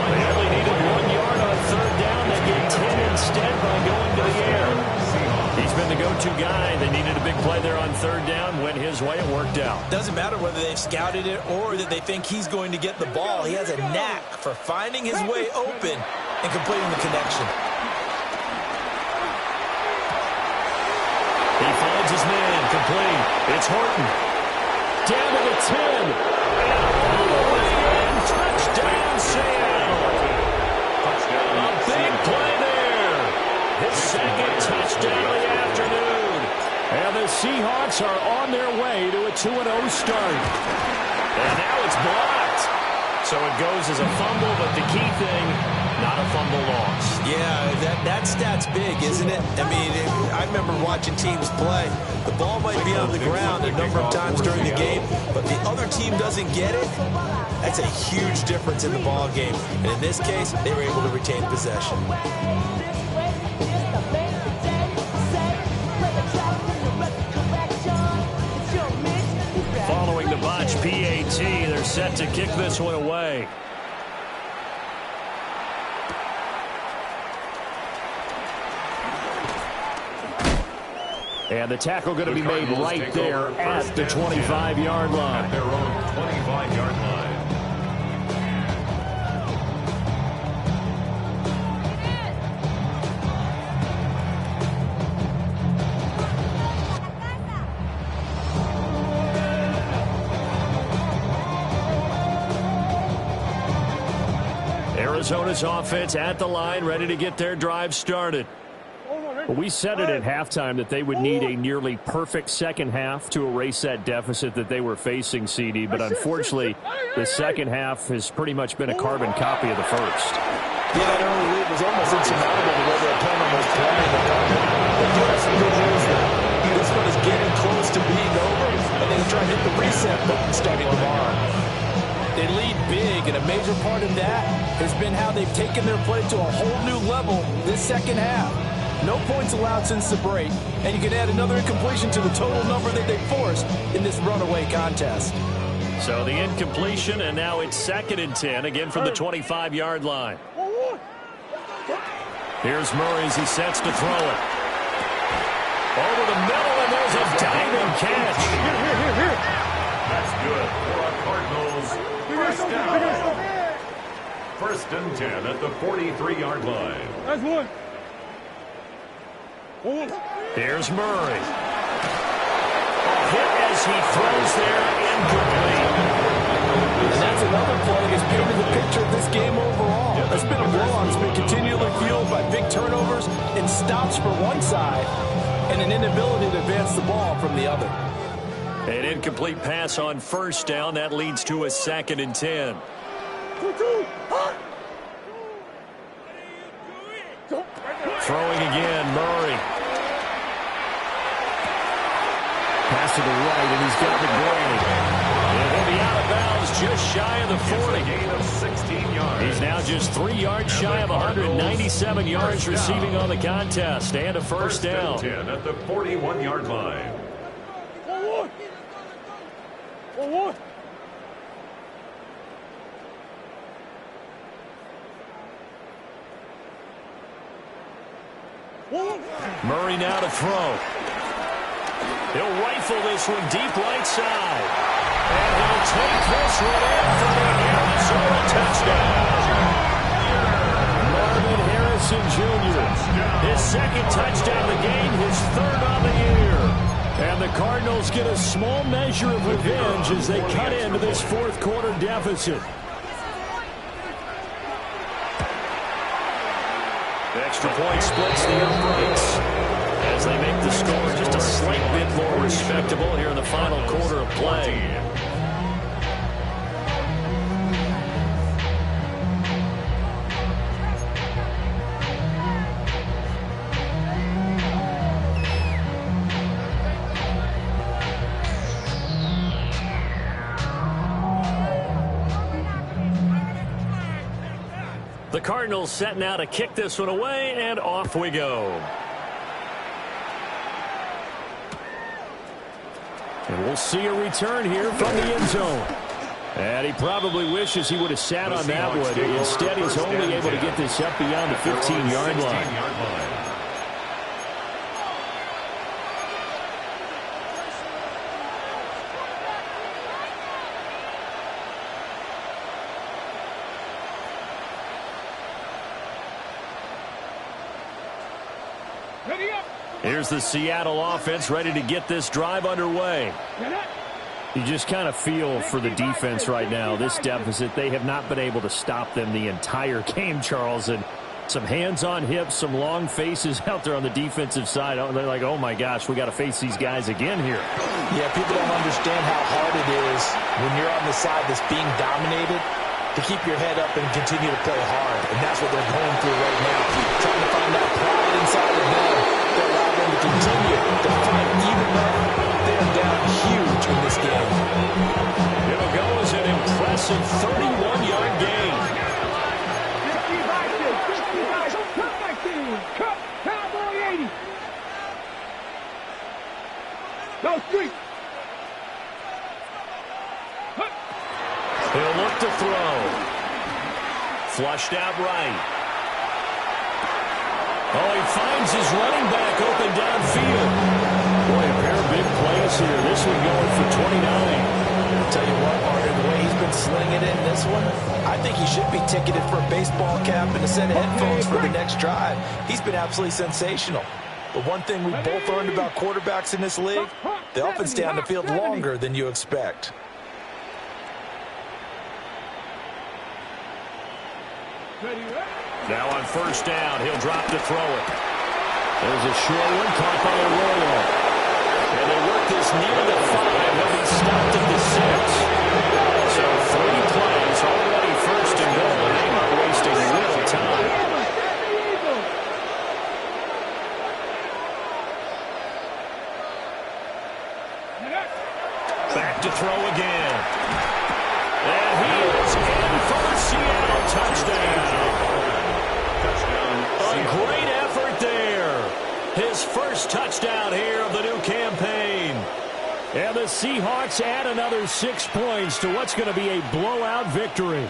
They only needed 1 yard on 3rd down. They get 10 instead by going to the air. He's been the go-to guy. They needed a big play there on 3rd down. Went his way. It worked out. Doesn't matter whether they've scouted it or that they think he's going to get the ball. He has a knack for finding his way open and completing the connection. He finds his man. Complete. It's Horton. Down to the 10. And all the way in. Touchdown, Seattle. A big play there. His second touchdown of the afternoon. And the Seahawks are on their way to a 2-0 start. And now it's blocked. So it goes as a fumble, but the key thing, not a fumble loss. Yeah, that stat's big, isn't it? I mean, I remember watching teams play. The ball might be on the ground a number of times during the game, but the other team doesn't get it. That's a huge difference in the ball game. And in this case, they were able to retain possession. Following the botch PAT, they're set to kick this one away. And the tackle going to be made right there at the 25-yard line. At their own 25-yard line. Arizona's offense at the line, ready to get their drive started. We said it at halftime that they would need a nearly perfect second half to erase that deficit that they were facing, CD. But unfortunately, the second half has pretty much been a carbon copy of the first. Yeah, that early lead was almost insurmountable the way their opponent was playing the Cardinals. But do have some good news there. This one is getting close to being over, and they can try to hit the reset button starting tomorrow. They lead big, and a major part of that has been how they've taken their play to a whole new level this second half. No points allowed since the break, and you can add another incompletion to the total number that they forced in this runaway contest. So the incompletion, and now it's 2nd and 10, again from the 25-yard line. Here's Murray as he sets to throw it. Over the middle, and there's a diving catch. That's good for a Cardinals first down. 1st and 10 at the 43-yard line. That's one. Here's Murray. Hit as he throws there, incomplete. And that's another play that has painted the picture of this game overall. It's been a blowout. It's been continually fueled by big turnovers and stops for one side and an inability to advance the ball from the other. An incomplete pass on 1st down. That leads to a 2nd and 10. Throwing again, Murray. Pass to the right, and he's got the Gray. And he'll be out of bounds just shy of the 40. Gain of 16 yards. He's now just 3 yards shy of 197 yards receiving on the contest, and a first down. 10 at the 41-yard line. Murray now to throw. He'll rifle this one deep right side. And he'll take this one in for the Arizona touchdown. Marvin Harrison Jr. His 2nd touchdown of the game, his 3rd on the year. And the Cardinals get a small measure of revenge as they cut into this 4th quarter deficit. The extra point splits the uprights as they make the score just a slight bit more respectable here in the final quarter of play. The Cardinals set now to kick this one away, and off we go. And we'll see a return here from the end zone. And he probably wishes he would have sat on that one. Instead, he's only able to get this up beyond the 15-yard line. Here's the Seattle offense ready to get this drive underway. You just kind of feel for the defense right now. This deficit, they have not been able to stop them the entire game, Charles. And some hands on hips, some long faces out there on the defensive side. They're like, oh, my gosh, we got to face these guys again here. Yeah, people don't understand how hard it is when you're on the side that's being dominated to keep your head up and continue to play hard. And that's what they're going through right now, trying to find that pride inside of them that allow them to continue to fight even though they're down huge in this game. It'll go as an impressive 31-yard gain. 55, cut, Cowboy 80. Go street. He'll look to throw. Flushed out right. Oh, he finds his running back open downfield. Boy, a pair of big plays here. This one going for 29. I'll tell you what, Martin, the way he's been slinging in this one, I think he should be ticketed for a baseball cap and a set of headphones for the next drive. He's been absolutely sensational. But one thing we've both learned about quarterbacks in this league, they often stay on the field longer than you expect. Now on first down, he'll drop to throw it. There's a short one caught by a roll. And they work this near the 5. He'll be stopped at the 6. So 3 plays, already first and goal, and they're not wasting real time. Back to throw again. And he is in for a Seattle touchdown. A great effort there. His first touchdown here of the new campaign. And the Seahawks add another 6 points to what's going to be a blowout victory.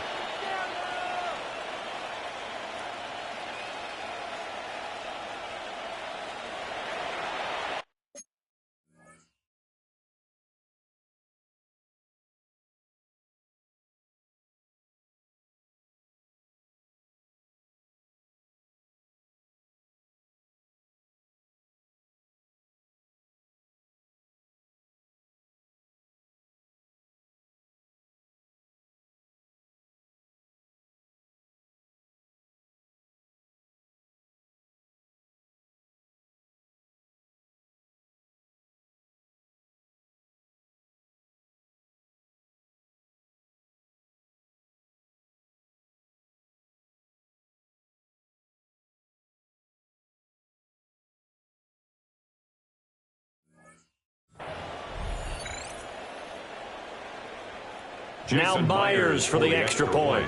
Now Myers for the extra point.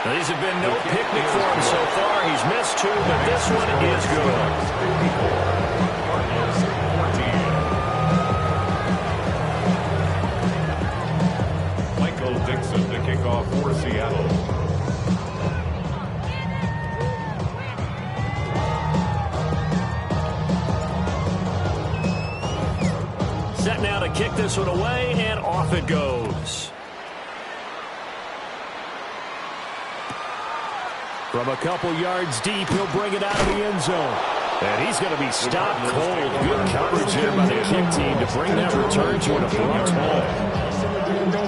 These have been no picnic for him so far. He's missed 2, but this one is good. Michael Dixon to kick off for Seattle. Set now to kick this one away, and off it goes. From a couple yards deep, he'll bring it out of the end zone. And he's going to be stopped cold. Good coverage there by the kick team to bring that return to an abrupt halt.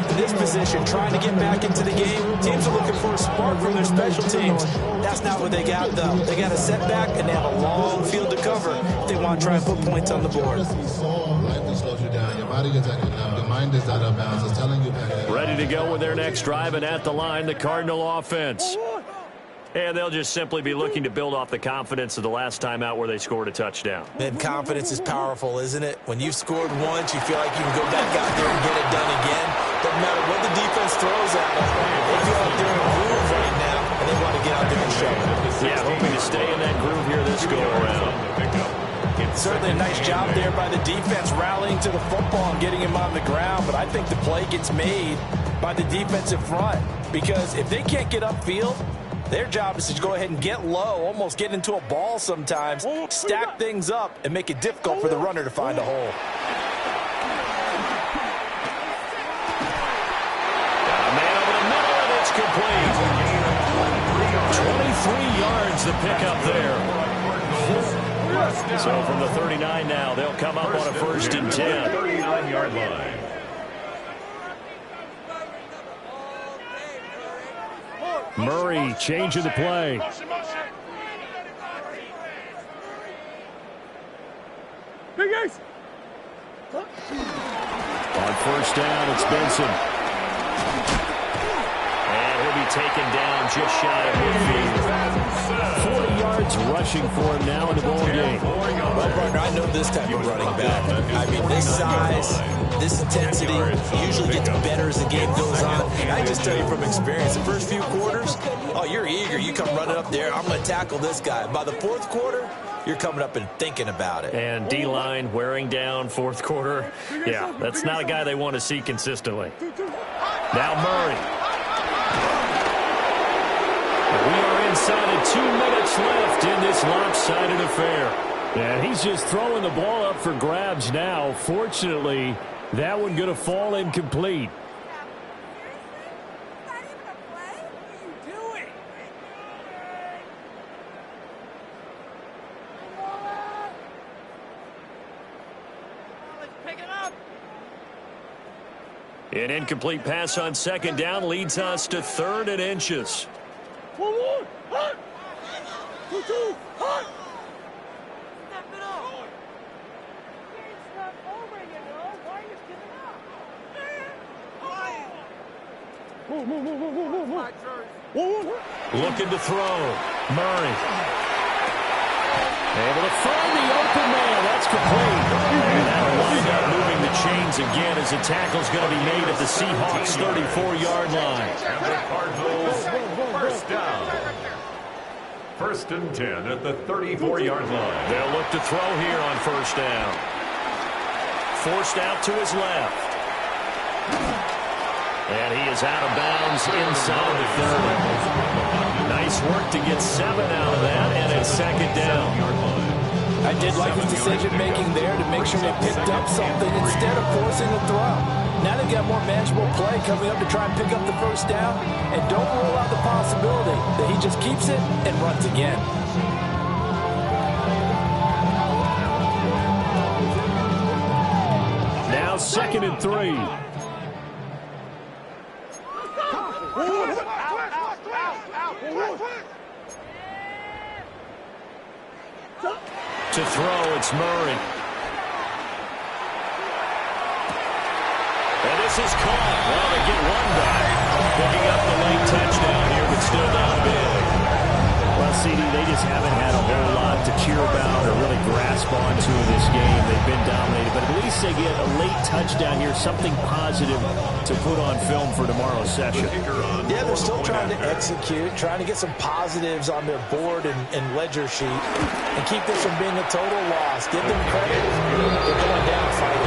In this position, trying to get back into the game, teams are looking for a spark from their special teams. That's not what they got, though. They got a setback, and they have a long field to cover if they want to try and put points on the board. Ready to go with their next drive, and at the line, the Cardinal offense. And they'll just simply be looking to build off the confidence of the last time out where they scored a touchdown. And confidence is powerful, isn't it? When you've scored once, you feel like you can go back out there and get it done again. Doesn't matter what the defense throws at them. They feel like they're in a groove right now, and they want to get out there and show it. Yeah, hoping to stay in that groove here this go-around. Certainly a nice job there by the defense rallying to the football and getting him on the ground, but I think the play gets made by the defensive front because if they can't get upfield, their job is to go ahead and get low, almost get into a ball sometimes, stack things up, and make it difficult for the runner to find a hole. Got a man over the middle, and it's complete. 23 yards the pickup there. So from the 39 now, they'll come up on a 1st and 10. 39-yard line. Murray changing the play. On 1st down, it's Benson. And he'll be taken down just shy of midfield. 40 yards rushing for him now in the ball game. Well, partner, I know this type of running back. I mean, this size, this intensity usually gets better as the game goes on. And I just tell you from experience, the first few quarters, oh, you're eager. You come running up there, I'm going to tackle this guy. By the 4th quarter, you're coming up and thinking about it. And D-line wearing down 4th quarter. Yeah, that's not a guy they want to see consistently. Now Murray. We are inside of 2 minutes left in this lopsided affair. And he's just throwing the ball up for grabs now. Fortunately, that one going to fall incomplete. An incomplete pass on second down leads us to 3rd and inches. 1 more. Hot. 2-2. Hot. Step it up. It's not over, you know. Why are you giving up? Move. My jersey. Looking to throw. Murray. Able to find the open man. That's complete. And that'll wind up moving the chains again as the tackle's going to be made at the Seahawks 34-yard line. And the Cardinals, first down. 1st and 10 at the 34-yard line. They'll look to throw here on 1st down. Forced out to his left. And he is out of bounds inside the 30. Nice work to get 7 out of that, and it's 2nd down. I did like his decision-making there to make sure they picked up something instead of forcing the throw. Now they've got more manageable play coming up to try and pick up the 1st down, and don't rule out the possibility that he just keeps it and runs again. Now 2nd and 3. To throw, it's Murray. And this is caught. Well, they get 1 back. Picking up the late touchdown here, but still down big. Well, CD, they just haven't had a whole lot to cheer about or really grasp onto in this game. They've been dominated, but at least they get a late touchdown here, something positive to put on film for tomorrow's session. Yeah, they're still trying to execute, trying to get some positives on their board and ledger sheet and keep this from being a total loss. Give them credit. They're going down fighting.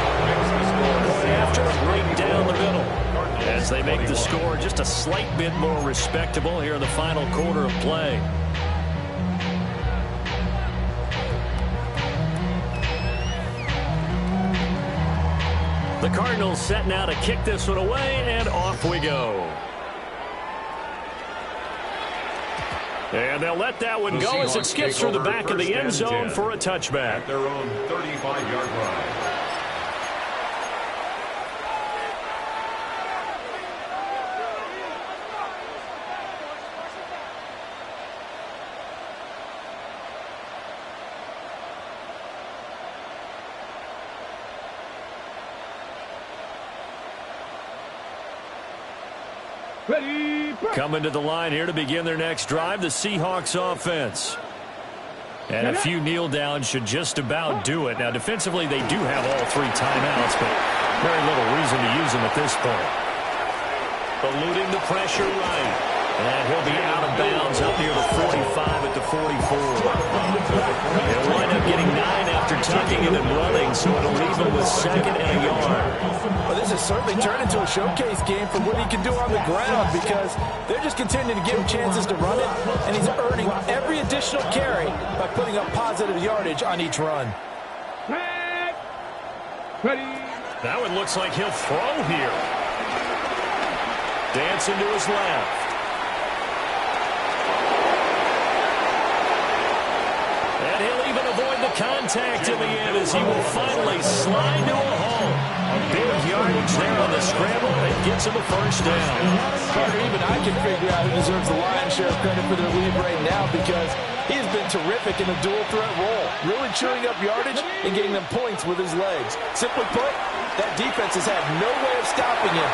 Going after it, right down the middle. As they make the score just a slight bit more respectable here in the final quarter of play. The Cardinals set now to kick this one away, and off we go. And they'll let that one go as it skips through the back of the end zone for a touchback. At their own 35-yard line. Ready. Coming to the line here to begin their next drive, the Seahawks offense. And a few kneel downs should just about do it. Now, defensively, they do have all 3 timeouts, but very little reason to use them at this point. Eluding the pressure right. And he'll be out of bounds up near the 45 at the 44. He'll wind up getting 9 after tucking it and running, so it'll leave him with 2nd and a yard. Well, this has certainly turned into a showcase game for what he can do on the ground because they're just continuing to give him chances to run it, and he's earning every additional carry by putting up positive yardage on each run. Ready. That one looks like he'll throw here. Dancing to his left. And he'll even avoid the contact in the end as he will finally slide to a home. Big yardage there on the scramble that gets him a 1st down. Carter, even I can figure out who deserves the lion's share of credit for their lead right now because he has been terrific in the dual threat role, really chewing up yardage and getting them points with his legs. Simply put, that defense has had no way of stopping him.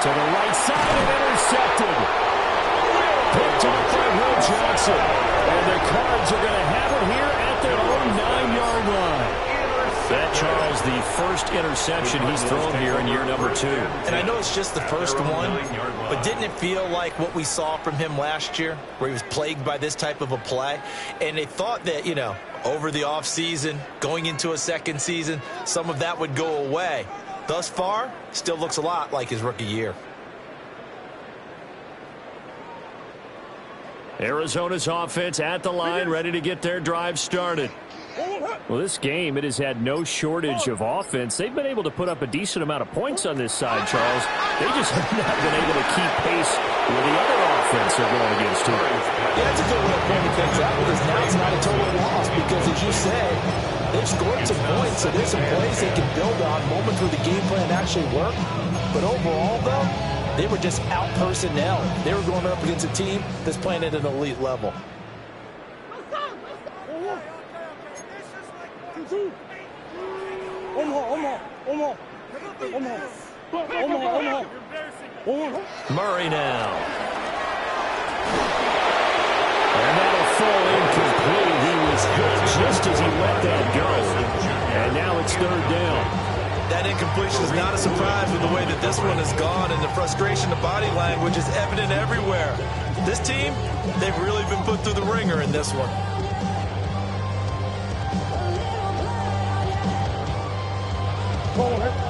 To the right side and intercepted. Picked off by Will Johnson. And the Cards are going to have it here at their own 9-yard line. That, Charles, the first interception he's thrown here in year number 2. And I know it's just the first one, but didn't it feel like what we saw from him last year, where he was plagued by this type of a play? And they thought that, you know, over the offseason, going into a 2nd season, some of that would go away. Thus far, still looks a lot like his rookie year. Arizona's offense at the line, ready to get their drive started. Well, this game, it has had no shortage of offense. They've been able to put up a decent amount of points on this side, Charles. They just have not been able to keep pace with the other offense they're going against here. Yeah, that's a good way of pointing things out because now it's not a total loss because, as you said, They've scored some points, so there's some plays they can build on, moments where the game plan actually worked. But overall, though, they were just out personnel. They were going up against a team that's playing at an elite level. Murray now. And that'll fall incomplete. He was hit just as he let that go. And now it's third down. That incompletion is not a surprise with the way that this one has gone, and the frustration, the body language is evident everywhere. This team, they've really been put through the ringer in this one.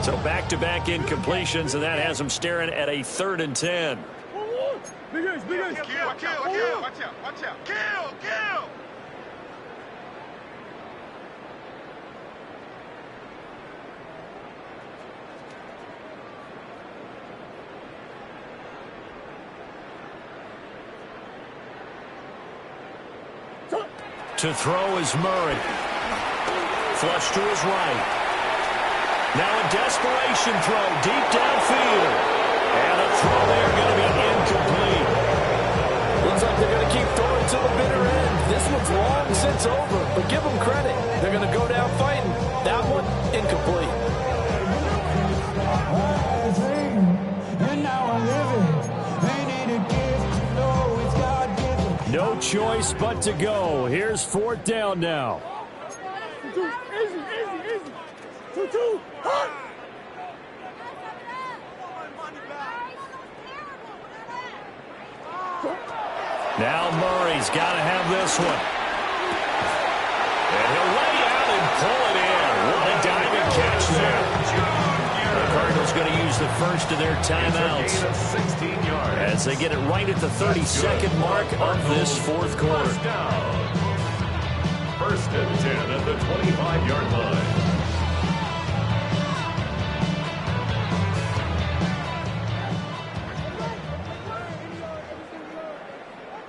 So back-to-back incompletions, and that has them staring at a 3rd and 10. Big Ace. Kill. Watch out. Kill. To throw is Murray. Flush to his right. Now a desperation throw deep downfield. And a throw there going to be incomplete. Looks like they're going to keep throwing to the bitter end. This one's long since over, but give them credit. They're going to go down fighting. That one, incomplete. No choice but to go. Here's 4th down now. Easy. 2-2. Hot. Now Murray's got to have this one. And he'll lay out and pull it in. What a diving catch there. The Cardinals going to use the first of their timeouts as they get it right at the 32nd mark of this 4th quarter. 1st and 10 at the 25-yard line.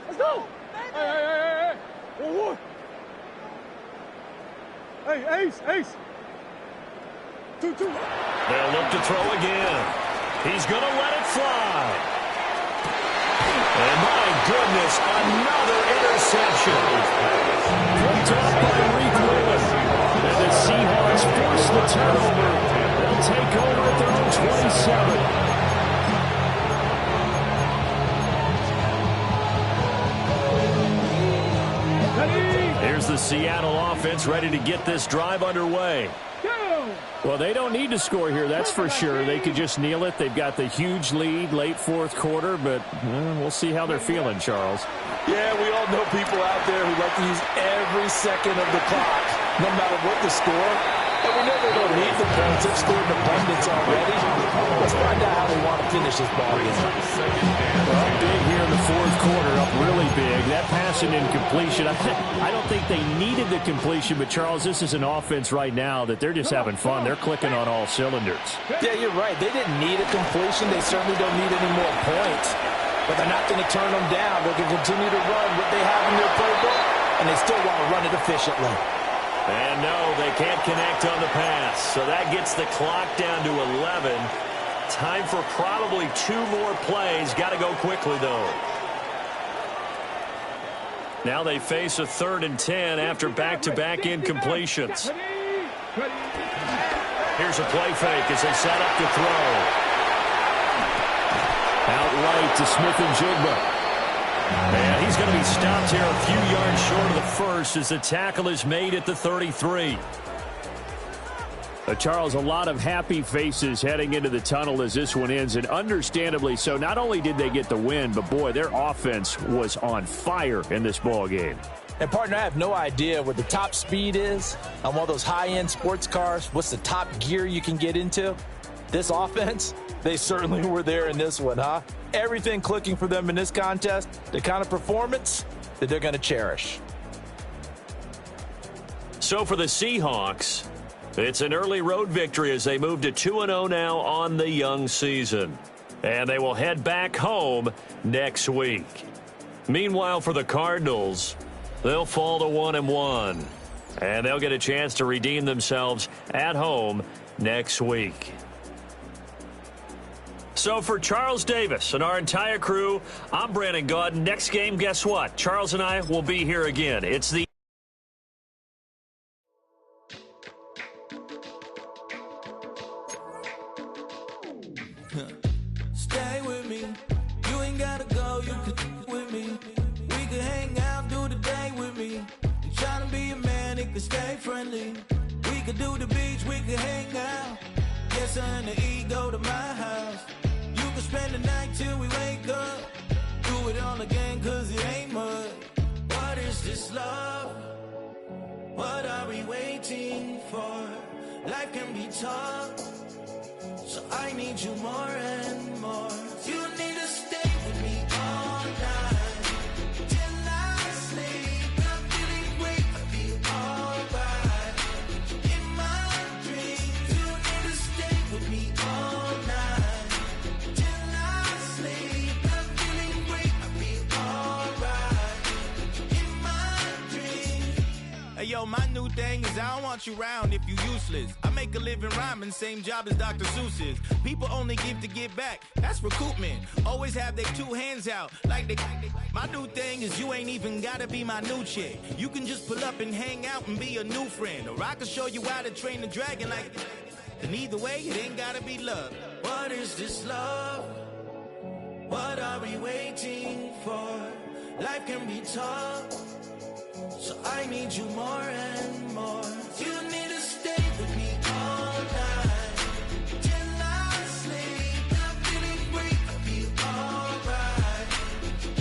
Let's go. Hey. 1-1. Hey, Ace. 2-2. They'll look to throw again. He's going to let it fly. And my goodness, another interception. Picked up by Reed Lewis. And the Seahawks force the turnover. They'll take over at their own 27. Here's the Seattle offense ready to get this drive underway. Well, they don't need to score here, that's for sure. They could just kneel it. They've got the huge lead late 4th quarter, but we'll see how they're feeling, Charles. Yeah, we all know people out there who like to use every second of the clock, no matter what the score. And we know they don't need the points. They've scored in abundance already. Let's find out how they want to finish this ball game. Well, big here in the 4th quarter, up really big. That pass and incompletion, I don't think they needed the completion, but Charles, this is an offense right now that they're just having fun. They're clicking on all cylinders. Yeah, you're right. They didn't need a completion. They certainly don't need any more points. But they're not going to turn them down. They're going to continue to run what they have in their playbook, and they still want to run it efficiently. And no, they can't connect on the pass. So that gets the clock down to 11. Time for probably 2 more plays. Got to go quickly, though. Now they face a 3rd and 10 after back-to-back incompletions. Here's a play fake as they set up to throw. Out right to Smith-Njigba. And he's going to be stopped here a few yards short of the first as the tackle is made at the 33. Charles, a lot of happy faces heading into the tunnel as this one ends, and understandably so. Not only did they get the win, but boy, their offense was on fire in this ball game. And, partner, I have no idea what the top speed is on one of those high-end sports cars. What's the top gear you can get into? This offense, they certainly were there in this one, huh? Everything clicking for them in this contest, the kind of performance that they're going to cherish. So for the Seahawks, it's an early road victory as they move to 2-0 now on the young season. And they will head back home next week. Meanwhile, for the Cardinals, they'll fall to 1-1. And they'll get a chance to redeem themselves at home next week. So for Charles Davis and our entire crew, I'm Brandon Gaudin. Next game, guess what? Charles and I will be here again. It's the Stay with me. You ain't gotta go. You could with me. We could hang out, do the day with me. You tryna be a man, it could stay friendly. We could do the beach, we could hang out. Yes, and the E go to my house. You could spend the night till we wake up. Do it all again, cause it ain't mud. What is this love? What are we waiting for? Life can be tough, so I need you more and more. You need to stay with me all night till I sleep. I'm feeling great, I'll be alright. In my dreams, you need to stay with me all night till I sleep. I'm feeling great, I'll be alright. In my dreams. Hey yo, my new thing is I don't want you around if you useless. I make a living rhyming, same job as Dr. Seuss's. People only give to get back, that's recoupment. Always have their two hands out, like they. My new thing is you ain't even gotta be my new chick. You can just pull up and hang out and be a new friend. Or I can show you how to train the dragon like. And either way, it ain't gotta be love. What is this love? What are we waiting for? Life can be tough, so I need you more and more. You need to stay with me all night till I sleep. I'm feeling great, I'll be alright.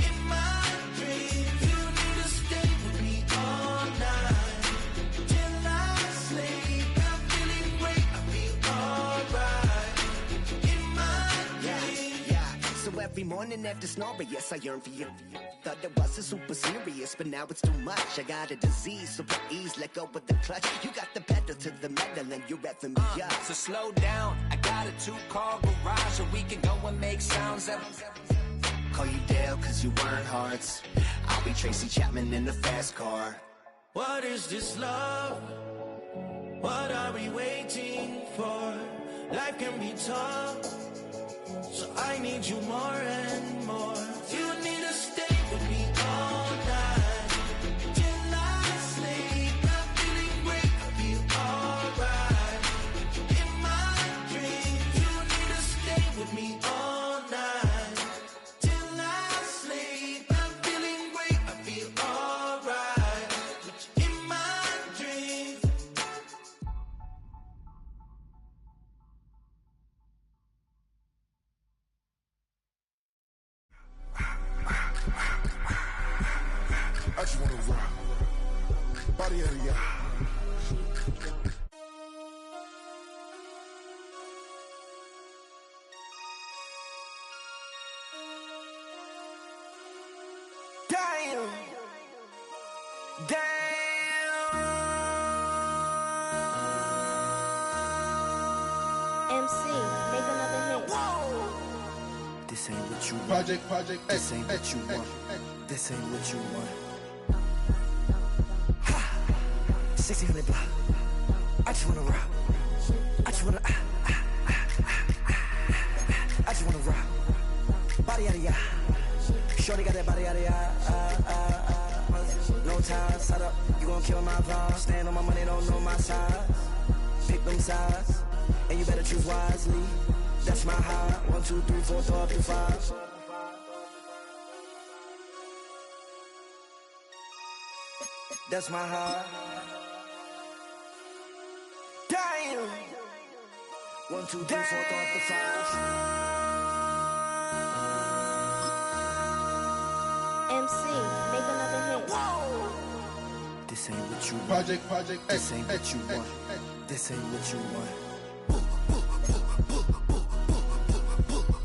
In my dreams, you need to stay with me all night till I sleep. I'm feeling great, I'll be alright. In my dreams. Yeah. So every morning after snoring, yes, I yearn for you. Thought it wasn't super serious, but now it's too much. I got a disease, so please let go with the clutch. You got the pedal to the metal and you're reffing me up. So slow down, I got a 2-car garage, or we can go and make sounds that. Call you Dale, cause you weren't hearts. I'll be Tracy Chapman in the fast car. What is this love? What are we waiting for? Life can be tough, so I need you more and more. You need to stay with me all night till I sleep. I'm feeling great, I'll be alright. In my dreams, you need to stay with me all night till I sleep. I'm feeling great, I'll be alright. In my dreams. I just wanna rock. Body out of y'all. Damn. MC, make another hit. This ain't what you want. Project This ain't what you want. This ain't what you want. 1600 block. I just wanna rock. I just wanna. I just wanna rock. Body out of ya. Shorty got that body out of ya. No time, set up. You gon' kill my vibe. Stand on my money, don't know my size. Pick them sides, and you better choose wisely. That's my high. 1, 2, 3, 4, throw up to 5. That's my high. Damn. 1, 2, 3, 4, throw up to 5. MC, make another hit. This ain't what you want. Project This ain't what you want. This ain't what you want.